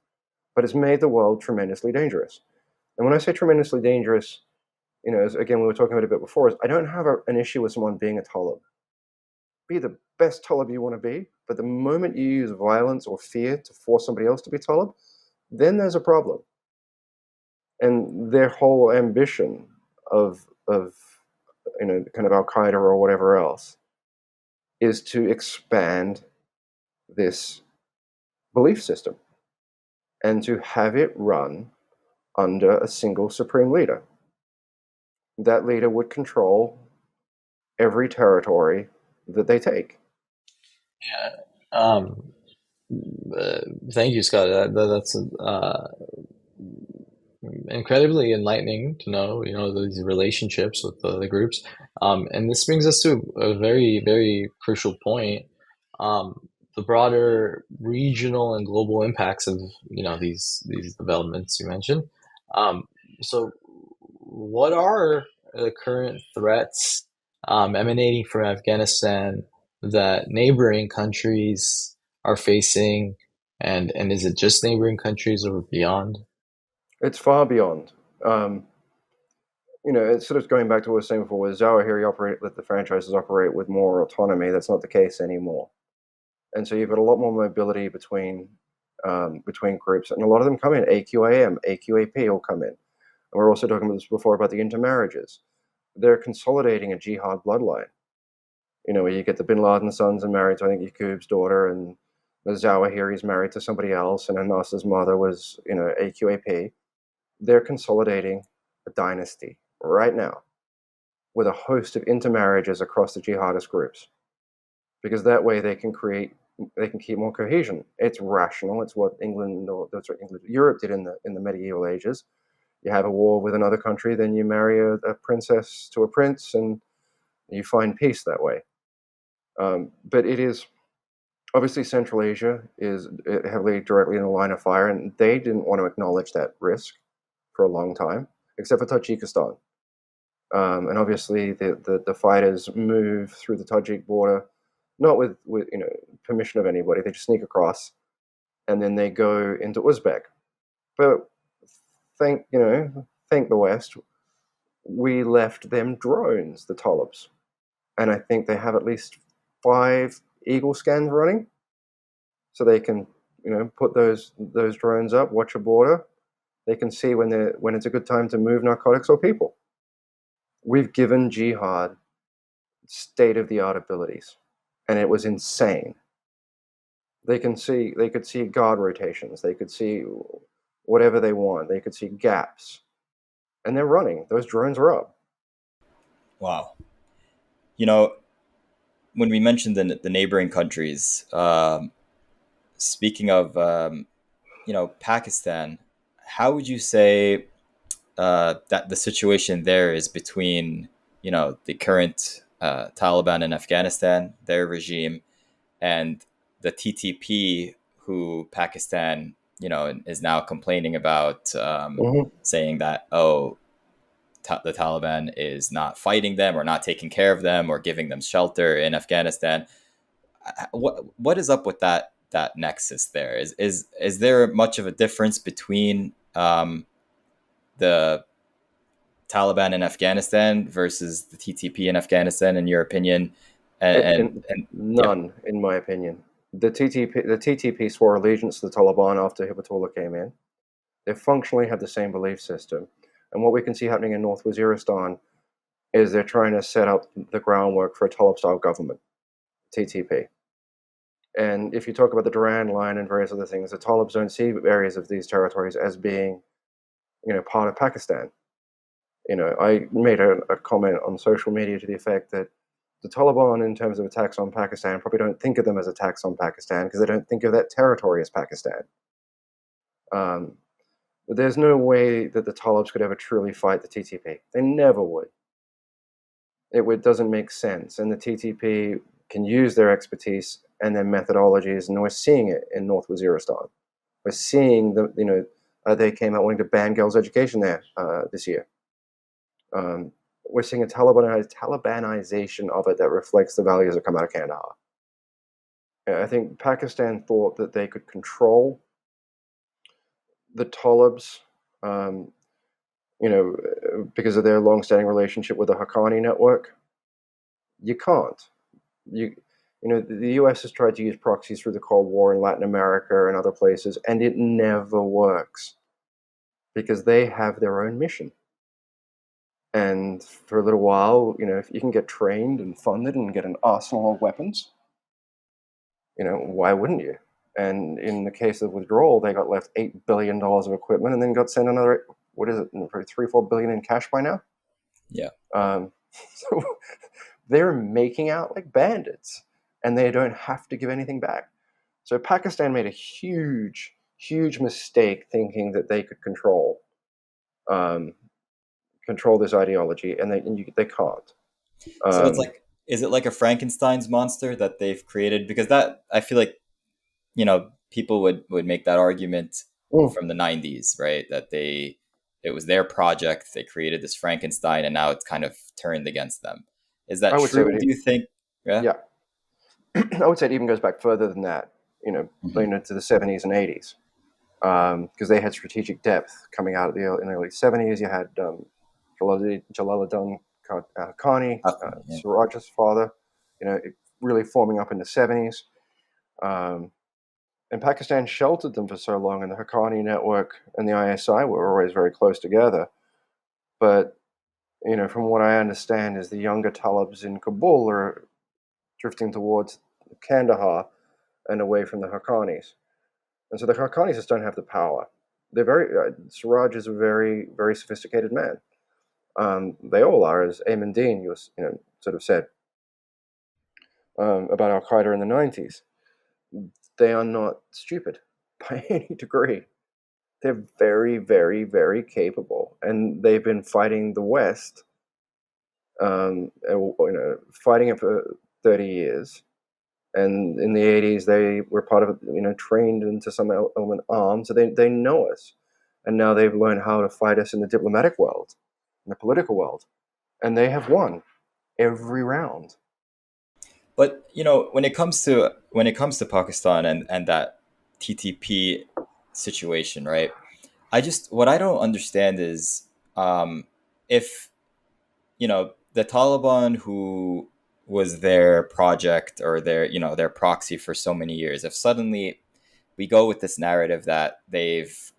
But it's made the world tremendously dangerous. And when I say tremendously dangerous, as again, we were talking about it a bit before, is I don't have an issue with someone being a Talib. Be the best Talib you want to be, but the moment you use violence or fear to force somebody else to be Talib, then there's a problem. And their whole ambition of kind of Al-Qaeda or whatever else is to expand this belief system and to have it run under a single supreme leader. That leader would control every territory that they take. Yeah. Thank you, Scott. That's incredibly enlightening to know, these relationships with the groups. And this brings us to a very, very crucial point. The broader regional and global impacts of, these developments you mentioned. So what are the current threats emanating from Afghanistan that neighboring countries are facing, and is it just neighboring countries or beyond? It's far beyond. It's sort of going back to what I was saying before, with Zawahiri let the franchises operate with more autonomy. That's not the case anymore. And so you've got a lot more mobility between groups, and a lot of them come in. AQAM, AQAP all come in. And we're also talking about this before about the intermarriages. They're consolidating a jihad bloodline. Where you get the Bin Laden sons and married to, I think, Yaqub's daughter, and the Zawahiri's married to somebody else, and Nasser's mother was, AQAP. They're consolidating a dynasty right now with a host of intermarriages across the jihadist groups, because that way they can keep more cohesion. It's rational. It's what Europe did in the medieval ages. You have a war with another country, then you marry a princess to a prince, and you find peace that way. But it is obviously Central Asia is heavily directly in the line of fire, and they didn't want to acknowledge that risk for a long time, except for Tajikistan. And obviously the fighters move through the Tajik border, not with permission of anybody. They just sneak across, and then they go into Uzbek. But thank the West, we left them drones, the Talibs, and I think they have at least 5 Eagle scans running, so they can put those drones up, watch a border. They can see when it's a good time to move narcotics or people. We've given jihad state-of-the-art abilities, and it was insane. They could see guard rotations, they could see whatever they want, they could see gaps, and they're running. Those drones are up. Wow. When we mentioned the neighboring countries, speaking of Pakistan, how would you say that the situation there is between the current Taliban in Afghanistan, their regime, and the TTP, who Pakistan, is now complaining about, Hmm. saying that, oh, the Taliban is not fighting them or not taking care of them or giving them shelter in Afghanistan. What is up with that nexus there? Is there much of a difference between the Taliban in Afghanistan versus the TTP in Afghanistan, in your opinion? And yeah, None, in my opinion. The TTP swore allegiance to the Taliban after Hibbatullah came in. They functionally have the same belief system. And what we can see happening in North Waziristan is they're trying to set up the groundwork for a Talib-style government, TTP. And if you talk about the Duran line and various other things, the Talibs don't see areas of these territories as being, part of Pakistan. I made a comment on social media to the effect that the Taliban, in terms of attacks on Pakistan, probably don't think of them as attacks on Pakistan because they don't think of that territory as Pakistan. But there's no way that the Talibs could ever truly fight the TTP. They never would. It doesn't make sense. And the TTP can use their expertise and their methodologies, and we're seeing it in North Waziristan. We're seeing they came out wanting to ban girls' education there this year. We're seeing a Talibanization of it that reflects the values that come out of Kandahar. I think Pakistan thought that they could control the Talibs, because of their long-standing relationship with the Haqqani network. You can't. The US has tried to use proxies through the Cold War in Latin America and other places, and it never works because they have their own mission. And for a little while, if you can get trained and funded and get an arsenal of weapons, why wouldn't you? And in the case of withdrawal, they got left $8 billion of equipment and then got sent another, what is it, $3-4 billion in cash by now? yeah. So they're making out like bandits and they don't have to give anything back. So Pakistan made a huge, huge mistake thinking that they could control this ideology, and they can't. So it's like, is it like a Frankenstein's monster that they've created? Because that, I feel like, people would make that argument Mm. from the 90s, right? That it was their project, they created this Frankenstein, and now it's kind of turned against them. Is that I would say, true? Do you think? Yeah. yeah, I would say it even goes back further than that. Mhm. To the 70s and 80s, because they had strategic depth coming out in the early 70s. You had Jalaluddin Haqqani, Yeah. Siraj's father, really forming up in the 70s. And Pakistan sheltered them for so long, and the Haqqani network and the ISI were always very close together. But, from what I understand, is the younger Talibs in Kabul are drifting towards Kandahar and away from the Haqqanis. And so the Haqqanis just don't have the power. Siraj is a very, very sophisticated man. They all are, as Ayman Dean sort of said about Al-Qaeda in the 90s. They are not stupid by any degree. They're very, very, very capable, and they've been fighting the West, fighting it for 30 years. And in the 80s, they were part of it, trained into some element armed, so they know us. And now they've learned how to fight us in the diplomatic world, in the political world, and they have won every round. But when it comes to Pakistan and that TTP situation, right? What I don't understand is, if the Taliban, who was their project or their proxy for so many years, if suddenly we go with this narrative that they've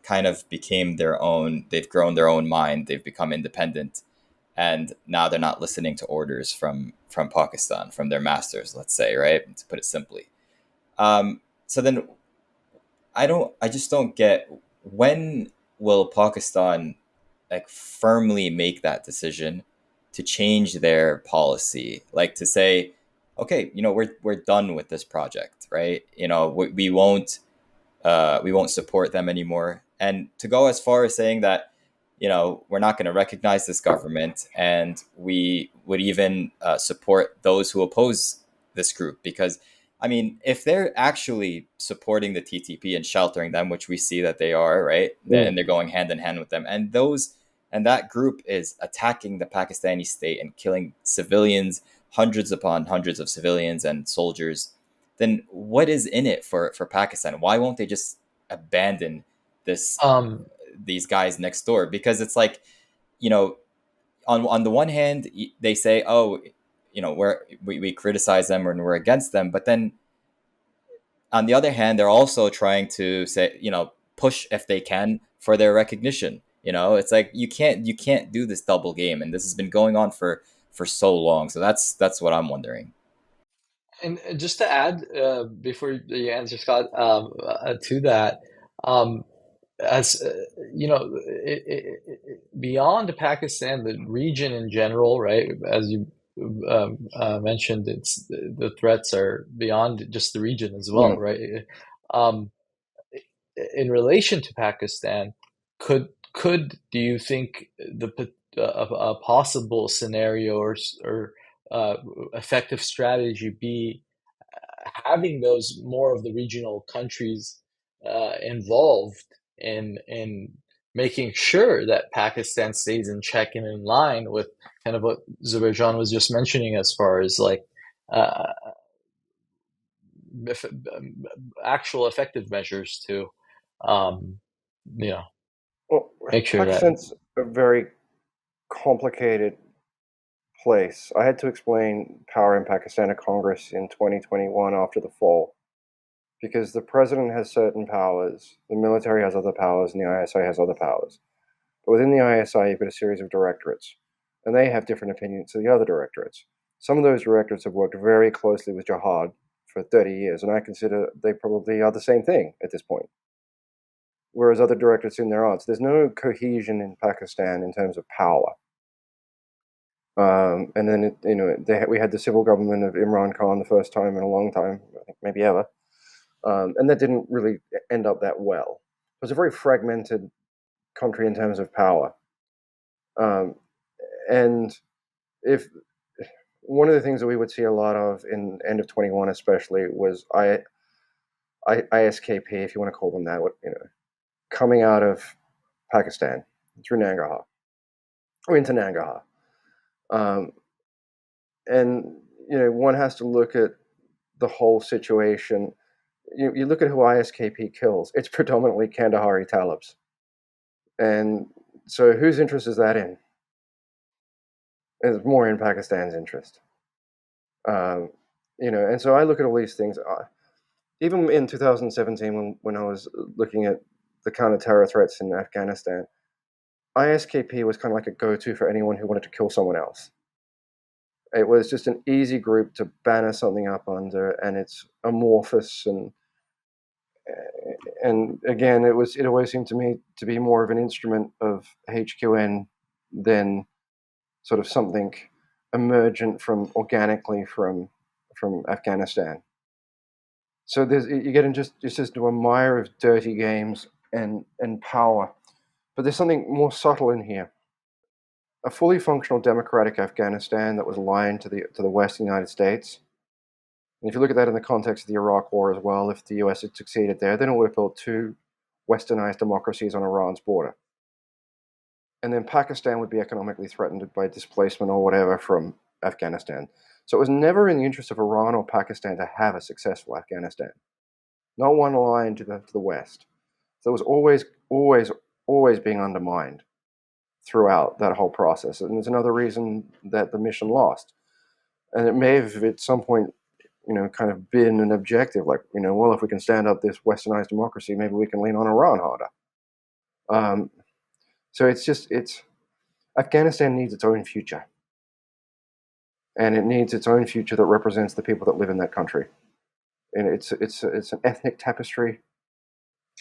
kind of became their own, they've grown their own mind, they've become independent, and now they're not listening to orders from Pakistan, from their masters, let's say, right? To put it simply. So then I just don't get, when will Pakistan like firmly make that decision to change their policy, like to say, okay, we're done with this project, right? We won't support them anymore, and to go as far as saying that we're not going to recognize this government, and we would even support those who oppose this group, because I mean, if they're actually supporting the TTP and sheltering them, which we see that they are, right? Mm. And they're going hand in hand with them, and that group is attacking the Pakistani state and killing civilians, hundreds upon hundreds of civilians and soldiers, then what is in it for Pakistan? Why won't they just abandon this Um, these guys next door? Because it's like, you know, on the one hand, they say, oh, we criticize them and we're against them, but then on the other hand, they're also trying to say, push if they can for their recognition. It's like you can't do this double game, and this has been going on for so long. So that's what I'm wondering. and just to add, before you answer, Scott, to that, um, as you know, beyond Pakistan, the region in general, right? As you mentioned, the threats are beyond just the region as well, Mm. right? Um, in relation to Pakistan, could do you think a possible scenario or uh, effective strategy be having those more of the regional countries involved in making sure that Pakistan stays in check and in line with kind of what Zubair was just mentioning as far as like uh, actual effective measures to um, you know Well, make sure that Pakistan's a very complicated place. I had to explain power in Pakistan to Congress in 2021 after the fall, because the president has certain powers, the military has other powers, and the ISI has other powers. But within the ISI, you've got a series of directorates, and they have different opinions to the other directorates. Some of those directorates have worked very closely with jihad for 30 years, and I consider they probably are the same thing at this point. Whereas other directorates in there aren't. So there's no cohesion in Pakistan in terms of power. And then, we had the civil government of Imran Khan the first time in a long time, I think maybe ever. And that didn't really end up that well. It was a very fragmented country in terms of power. Um, and if one of the things that we would see a lot of in end of 21, especially, was ISKP, if you want to call them that, coming out of Pakistan through Nangarhar or into Nangarhar. Um, and one has to look at the whole situation. You look at who ISKP kills; it's predominantly Kandahari Talibs, and so whose interest is that in? It's more in Pakistan's interest. Um, and so I look at all these things. Even in 2017, when I was looking at the counter-terror threats in Afghanistan, ISKP was kind of like a go-to for anyone who wanted to kill someone else. It was just an easy group to banner something up under, and it's amorphous and again, it always seemed to me to be more of an instrument of HQN than sort of something emergent organically from Afghanistan. So you get in just into a mire of dirty games and power, but there's something more subtle in here. A fully functional democratic Afghanistan that was aligned to the Western United States. And if you look at that in the context of the Iraq War as well, if the US had succeeded there, then it would have built two westernized democracies on Iran's border. And then Pakistan would be economically threatened by displacement or whatever from Afghanistan. So it was never in the interest of Iran or Pakistan to have a successful Afghanistan. Not one aligned to the West. So it was always being undermined throughout that whole process. And it's another reason that the mission lost. And it may have at some point, kind of been an objective, like, well, if we can stand up this westernized democracy, maybe we can lean on Iran harder. So it's Afghanistan needs its own future, and it needs its own future that represents the people that live in that country. And it's an ethnic tapestry,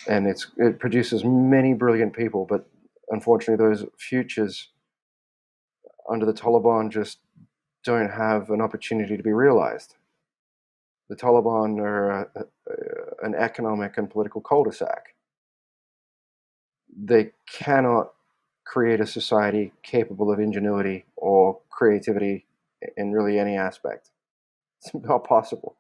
and it produces many brilliant people, but unfortunately, those futures under the Taliban just don't have an opportunity to be realized. The Taliban are an economic and political cul-de-sac. They cannot create a society capable of ingenuity or creativity in really any aspect. It's not possible.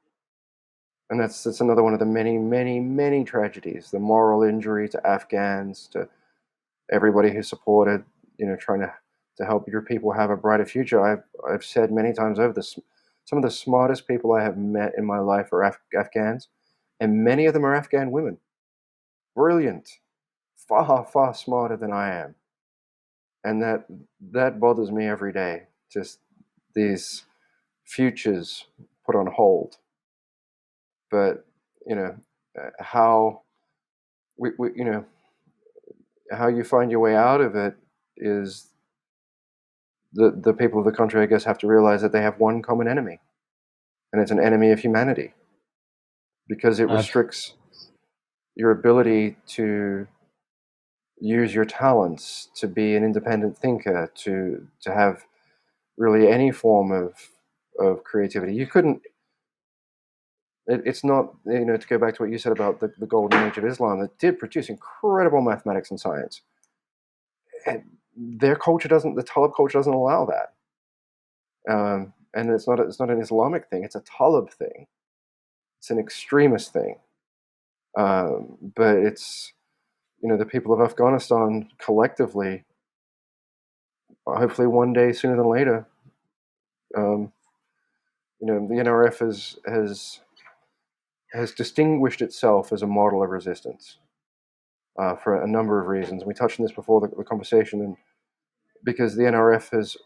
And that's another one of the many, many, many tragedies. The moral injury to Afghans, to everybody who supported, trying to help your people have a brighter future. I've said many times over this, some of the smartest people I have met in my life are Afghans, and many of them are Afghan women. Brilliant, far, far smarter than I am. And that bothers me every day. Just these futures put on hold. But how we how you find your way out of it is the people of the country, I guess, have to realize that they have one common enemy, and it's an enemy of humanity, because it I've, restricts your ability to use your talents, to be an independent thinker, to have really any form of creativity. You couldn't. It's not, to go back to what you said about the golden age of Islam, that did produce incredible mathematics and science. And their culture doesn't. The Talib culture doesn't allow that. And it's not an Islamic thing. It's a Talib thing. It's an extremist thing. But it's, the people of Afghanistan collectively, hopefully one day sooner than later, the NRF has distinguished itself as a model of resistance for a number of reasons. We touched on this before the conversation, and because the NRF has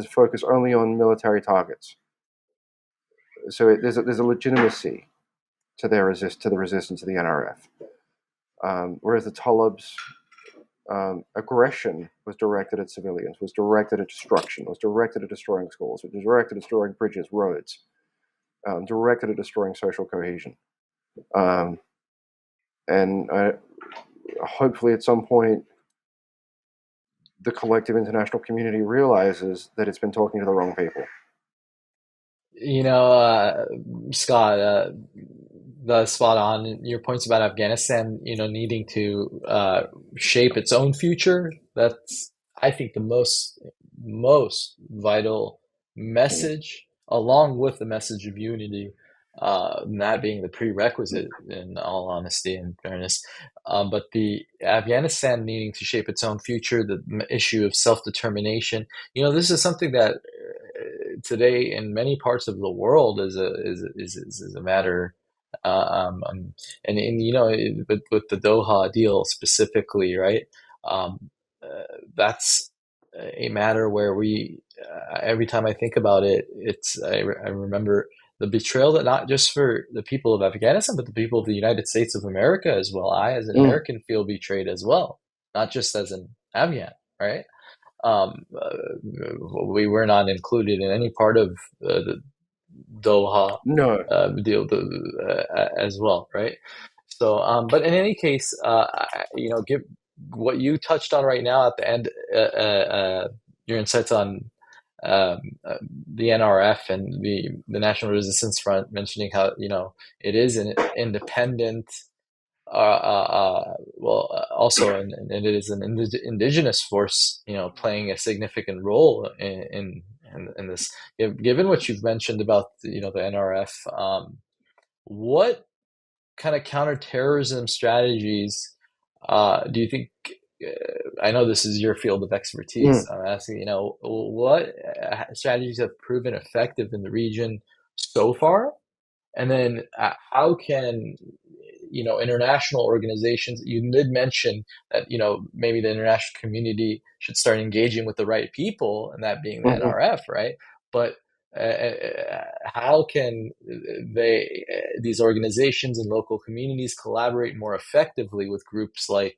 focused only on military targets, so there's a legitimacy to the resistance of the NRF, whereas the Talib's aggression was directed at civilians, was directed at destruction, was directed at destroying schools, was directed at destroying bridges, roads, directed at destroying social cohesion. And hopefully at some point, the collective international community realizes that it's been talking to the wrong people. Scott, the spot on your points about Afghanistan, needing to shape its own future. That's, I think, the most vital message, along with the message of unity, that being the prerequisite, in all honesty and fairness. But the Afghanistan needing to shape its own future, the issue of self-determination, this is something that today in many parts of the world is a matter, and with the Doha deal specifically, right? That's a matter where we, every time I think about it, I remember the betrayal, that not just for the people of Afghanistan, but the people of the United States of America as well. I, as an Mm. American, feel betrayed as well, not just as an Afghan, right? Um, uh, we were not included in any part of the Doha No. deal as well, right? So, but in any case, give what you touched on right now at the end, your insights on um, uh, the NRF and the National Resistance Front, mentioning how it is an independent, also, and it is an indigenous force, playing a significant role in this. Given what you've mentioned about the NRF, what kind of counterterrorism strategies do you think? I know this is your field of expertise. Mm. I'm asking, what strategies have proven effective in the region so far? And then how can, international organizations, you did mention that, maybe the international community should start engaging with the right people, and that being the Hmm. NRF, right? But how can these organizations and local communities collaborate more effectively with groups like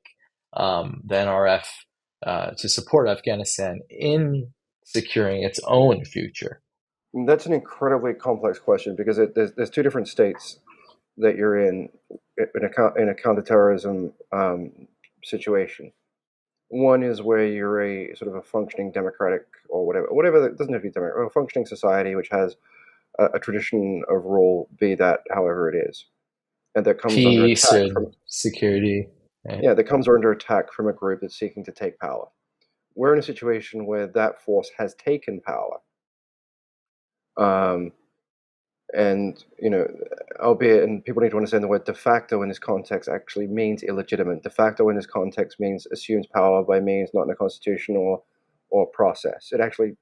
the NRF to support Afghanistan in securing its own future? That's an incredibly complex question, because there's two different states that you're in a counterterrorism situation. One is where you're a sort of a functioning democratic, or whatever that doesn't have to be democratic, a functioning society which has a tradition of rule, be that however it is, and that comes under Peace attack and from security. Right? yeah, that comes under attack from a group that's seeking to take power. We're in a situation where that force has taken power, um, And, albeit, and people need to understand the word de facto in this context actually means illegitimate. De facto in this context means assumes power by means not in a constitution or process. It actually,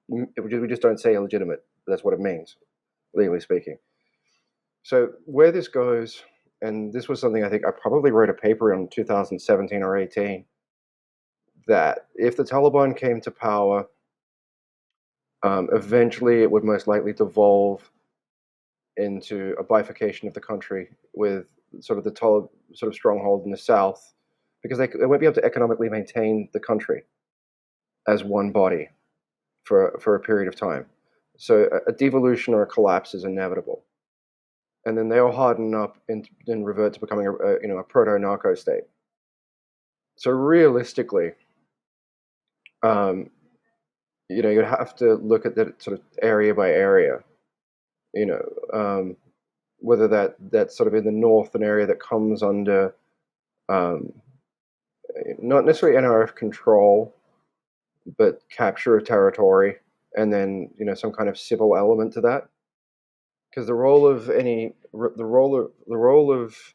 we just don't say illegitimate. That's what it means, legally speaking. So where this goes, and this was something I think I probably wrote a paper in 2017 or 18, that if the Taliban came to power, eventually it would most likely devolve into a bifurcation of the country with sort of the Talib sort of stronghold in the south, because they won't be able to economically maintain the country as one body for a period of time. So a devolution or a collapse is inevitable, and then they'll harden up and then revert to becoming a proto-narco state. So realistically, you'd have to look at that sort of area by area. Whether that's sort of in the north, an area that comes under not necessarily NRF control, but capture of territory, and then some kind of civil element to that. Because the role of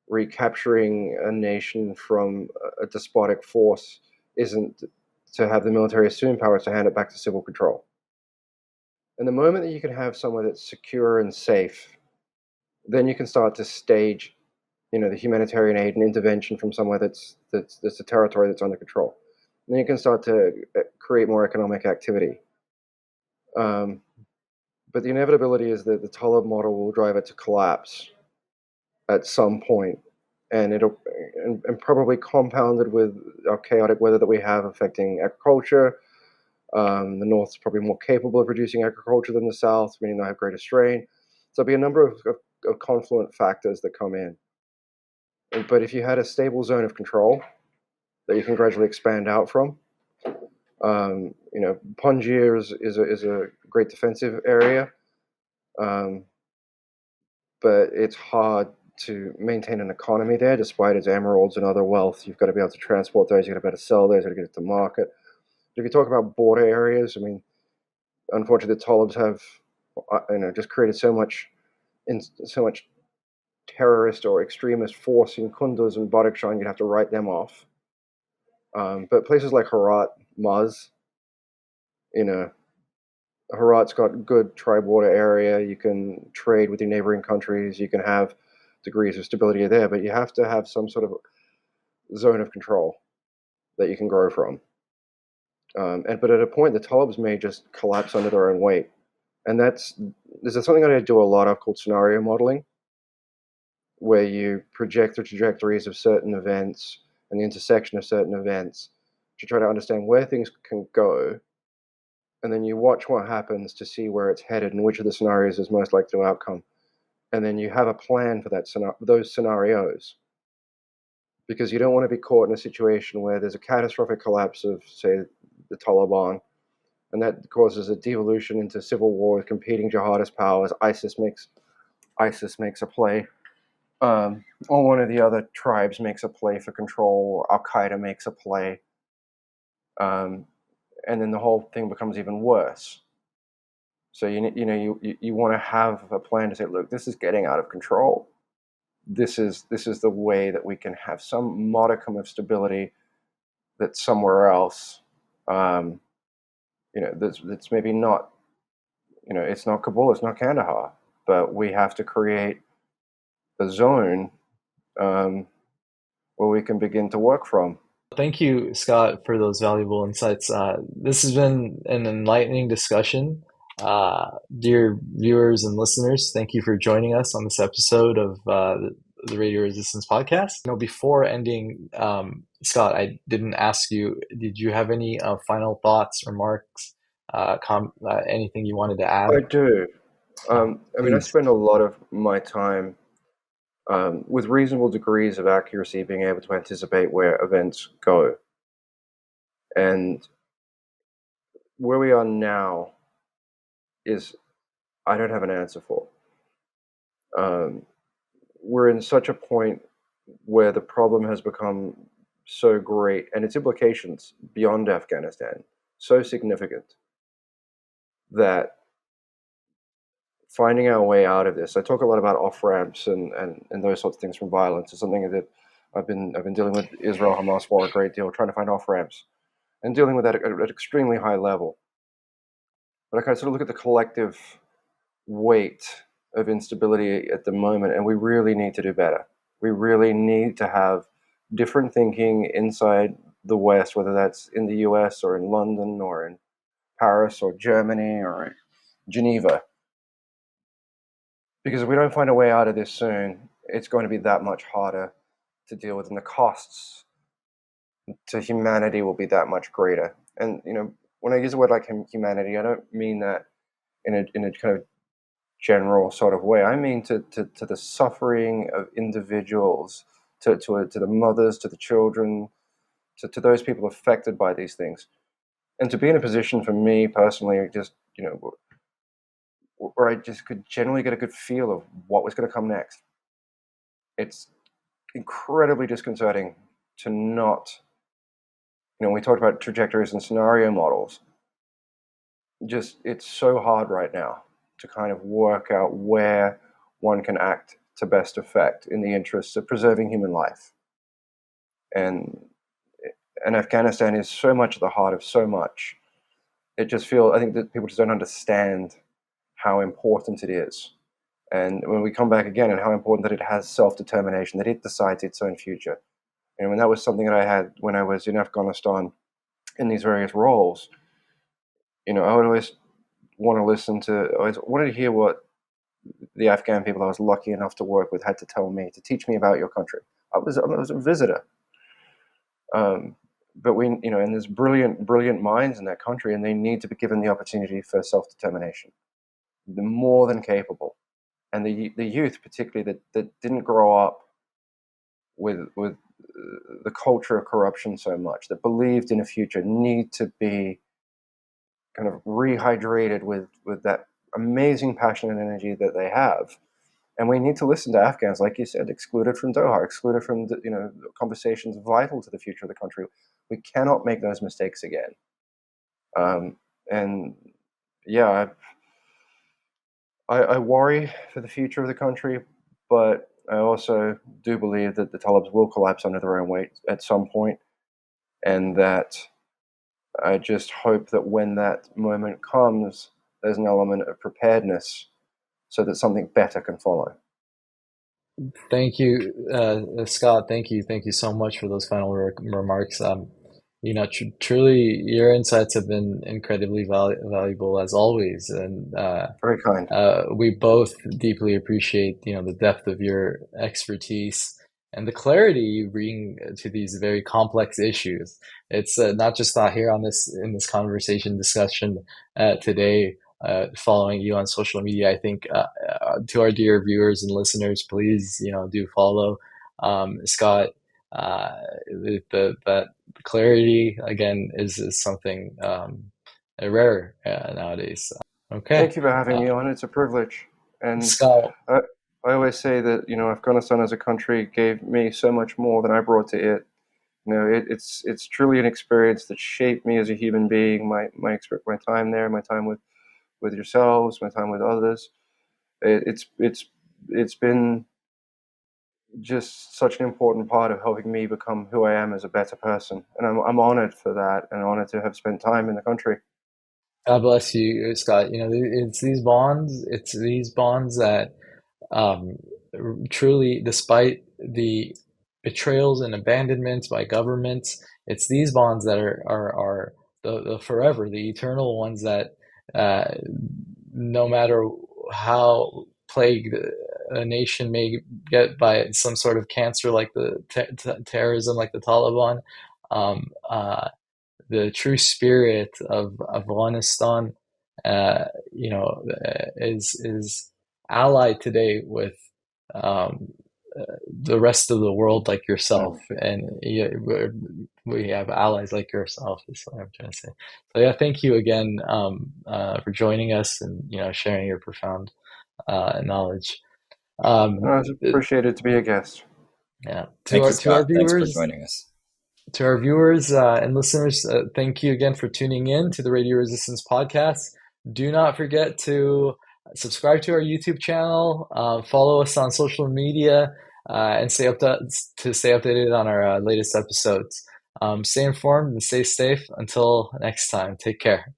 recapturing a nation from a despotic force isn't to have the military assume power; it's to hand it back to civil control. And the moment that you can have somewhere that's secure and safe, then you can start to stage, the humanitarian aid and intervention from somewhere that's a territory that's under control. And then you can start to create more economic activity. But the inevitability is that the Talib model will drive it to collapse at some point, and it'll and probably compounded with our chaotic weather that we have affecting agriculture. The north is probably more capable of producing agriculture than the south, meaning they'll have greater strain. So there'll be a number of confluent factors that come in. But if you had a stable zone of control that you can gradually expand out from, Panjshir is a great defensive area, but it's hard to maintain an economy there despite its emeralds and other wealth. You've got to be able to transport those, you've got to be able to sell those, you've got to get it to market. If you talk about border areas, I mean, unfortunately, the Talibs have, just created so much terrorist or extremist force in Kunduz and Badakhshan, you'd have to write them off. But places like Herat, Maz, Herat's got good tri-border area. You can trade with your neighboring countries. You can have degrees of stability there, but you have to have some sort of zone of control that you can grow from. But at a point, the Talibs may just collapse under their own weight. And there's something that I do a lot of called scenario modeling, where you project the trajectories of certain events and the intersection of certain events to try to understand where things can go, and then you watch what happens to see where it's headed and which of the scenarios is most likely to outcome. And then you have a plan for those scenarios, because you don't want to be caught in a situation where there's a catastrophic collapse of, say, the Taliban, and that causes a devolution into civil war with competing jihadist powers. ISIS makes a play, or one of the other tribes makes a play for control. Al-Qaeda makes a play, and then the whole thing becomes even worse. So you want to have a plan to say, look, this is getting out of control. This is the way that we can have some modicum of stability that's somewhere else. That's maybe not, it's not Kabul, it's not Kandahar, but we have to create a zone where we can begin to work from. Thank you, Scott, for those valuable insights. This has been an enlightening discussion. Dear viewers and listeners, thank you for joining us on this episode of the Radio Resistance Podcast. Before ending, Scott, I didn't ask you, did you have any final thoughts, remarks, anything you wanted to add? I do. I Please. spend a lot of my time with reasonable degrees of accuracy being able to anticipate where events go. And where we are now is, I don't have an answer for. We're in such a point where the problem has become so great, and its implications beyond Afghanistan so significant, that finding our way out of this. I talk a lot about off ramps and those sorts of things from violence. It's something that I've been dealing with Israel Hamas war a great deal, trying to find off ramps and dealing with that at an extremely high level. But I kind of sort of look at the collective weight of instability at the moment, and we really need to do better. We really need to have different thinking inside the West, whether that's in the US or in London or in Paris or Germany or in Geneva. Because if we don't find a way out of this soon, it's going to be that much harder to deal with, and the costs to humanity will be that much greater. And when I use a word like humanity, I don't mean that in a kind of general sort of way. I mean to the suffering of individuals, to the mothers, to the children, to those people affected by these things, and to be in a position for me personally, just where I just could generally get a good feel of what was going to come next. It's incredibly disconcerting to not, we talked about trajectories and scenario models. Just, it's so hard right now to kind of work out where one can act to best effect in the interests of preserving human life. And Afghanistan is so much at the heart of so much. I think that people just don't understand how important it is. And when we come back again, and how important that it has self-determination, that it decides its own future. And when that was something that I had when I was in Afghanistan in these various roles, I would always want to I always wanted to hear what the Afghan people I was lucky enough to work with had to tell me, to teach me about your country. I was a visitor. But and there's brilliant minds in that country, and they need to be given the opportunity for self-determination. They're more than capable. And the youth, particularly, that didn't grow up with the culture of corruption so much, that believed in a future, need to be kind of rehydrated with that amazing passion and energy that they have. And we need to listen to Afghans, like you said, excluded from Doha, excluded from conversations vital to the future of the country. We cannot make those mistakes again. And yeah, I worry for the future of the country, but I also do believe that the Talibs will collapse under their own weight at some point, and that I just hope that when that moment comes, there's an element of preparedness so that something better can follow. Thank you, Scott. Thank you so much for those final remarks. Truly, your insights have been incredibly valuable as always, and Very kind. we both deeply appreciate, the depth of your expertise and the clarity you bring to these very complex issues. It's not just not here in this conversation discussion today. Following you on social media, I think to our dear viewers and listeners, please, do follow Scott. That clarity again is something rare nowadays. Okay, Thank you for having me on. It's a privilege. And Scott. I, I always say that, Afghanistan as a country gave me so much more than I brought to it. It's truly an experience that shaped me as a human being. My time there, my time with yourselves, my time with others. It's been just such an important part of helping me become who I am as a better person, and I'm honored for that, and honored to have spent time in the country. God bless you, Scott. It's these bonds that um, truly, despite the betrayals and abandonments by governments, it's these bonds that are the forever, the eternal ones that uh, no matter how plagued a nation may get by some sort of cancer like the terrorism, like the Taliban, um, uh, the true spirit of Afghanistan, is allied today with um, the rest of the world, like yourself, Mm. and we have allies like yourself. Is what I'm trying to say. So yeah, thank you again for joining us and sharing your profound knowledge. Um, I was appreciated to be a guest. yeah, Thank you, to our Scott. Thanks for viewers. joining us. To our viewers and listeners, thank you again for tuning in to the Radio Resistance podcast. Do not forget to Subscribe to our YouTube channel, follow us on social media, and stay updated on our latest episodes. Stay informed and stay safe. Until next time, take care.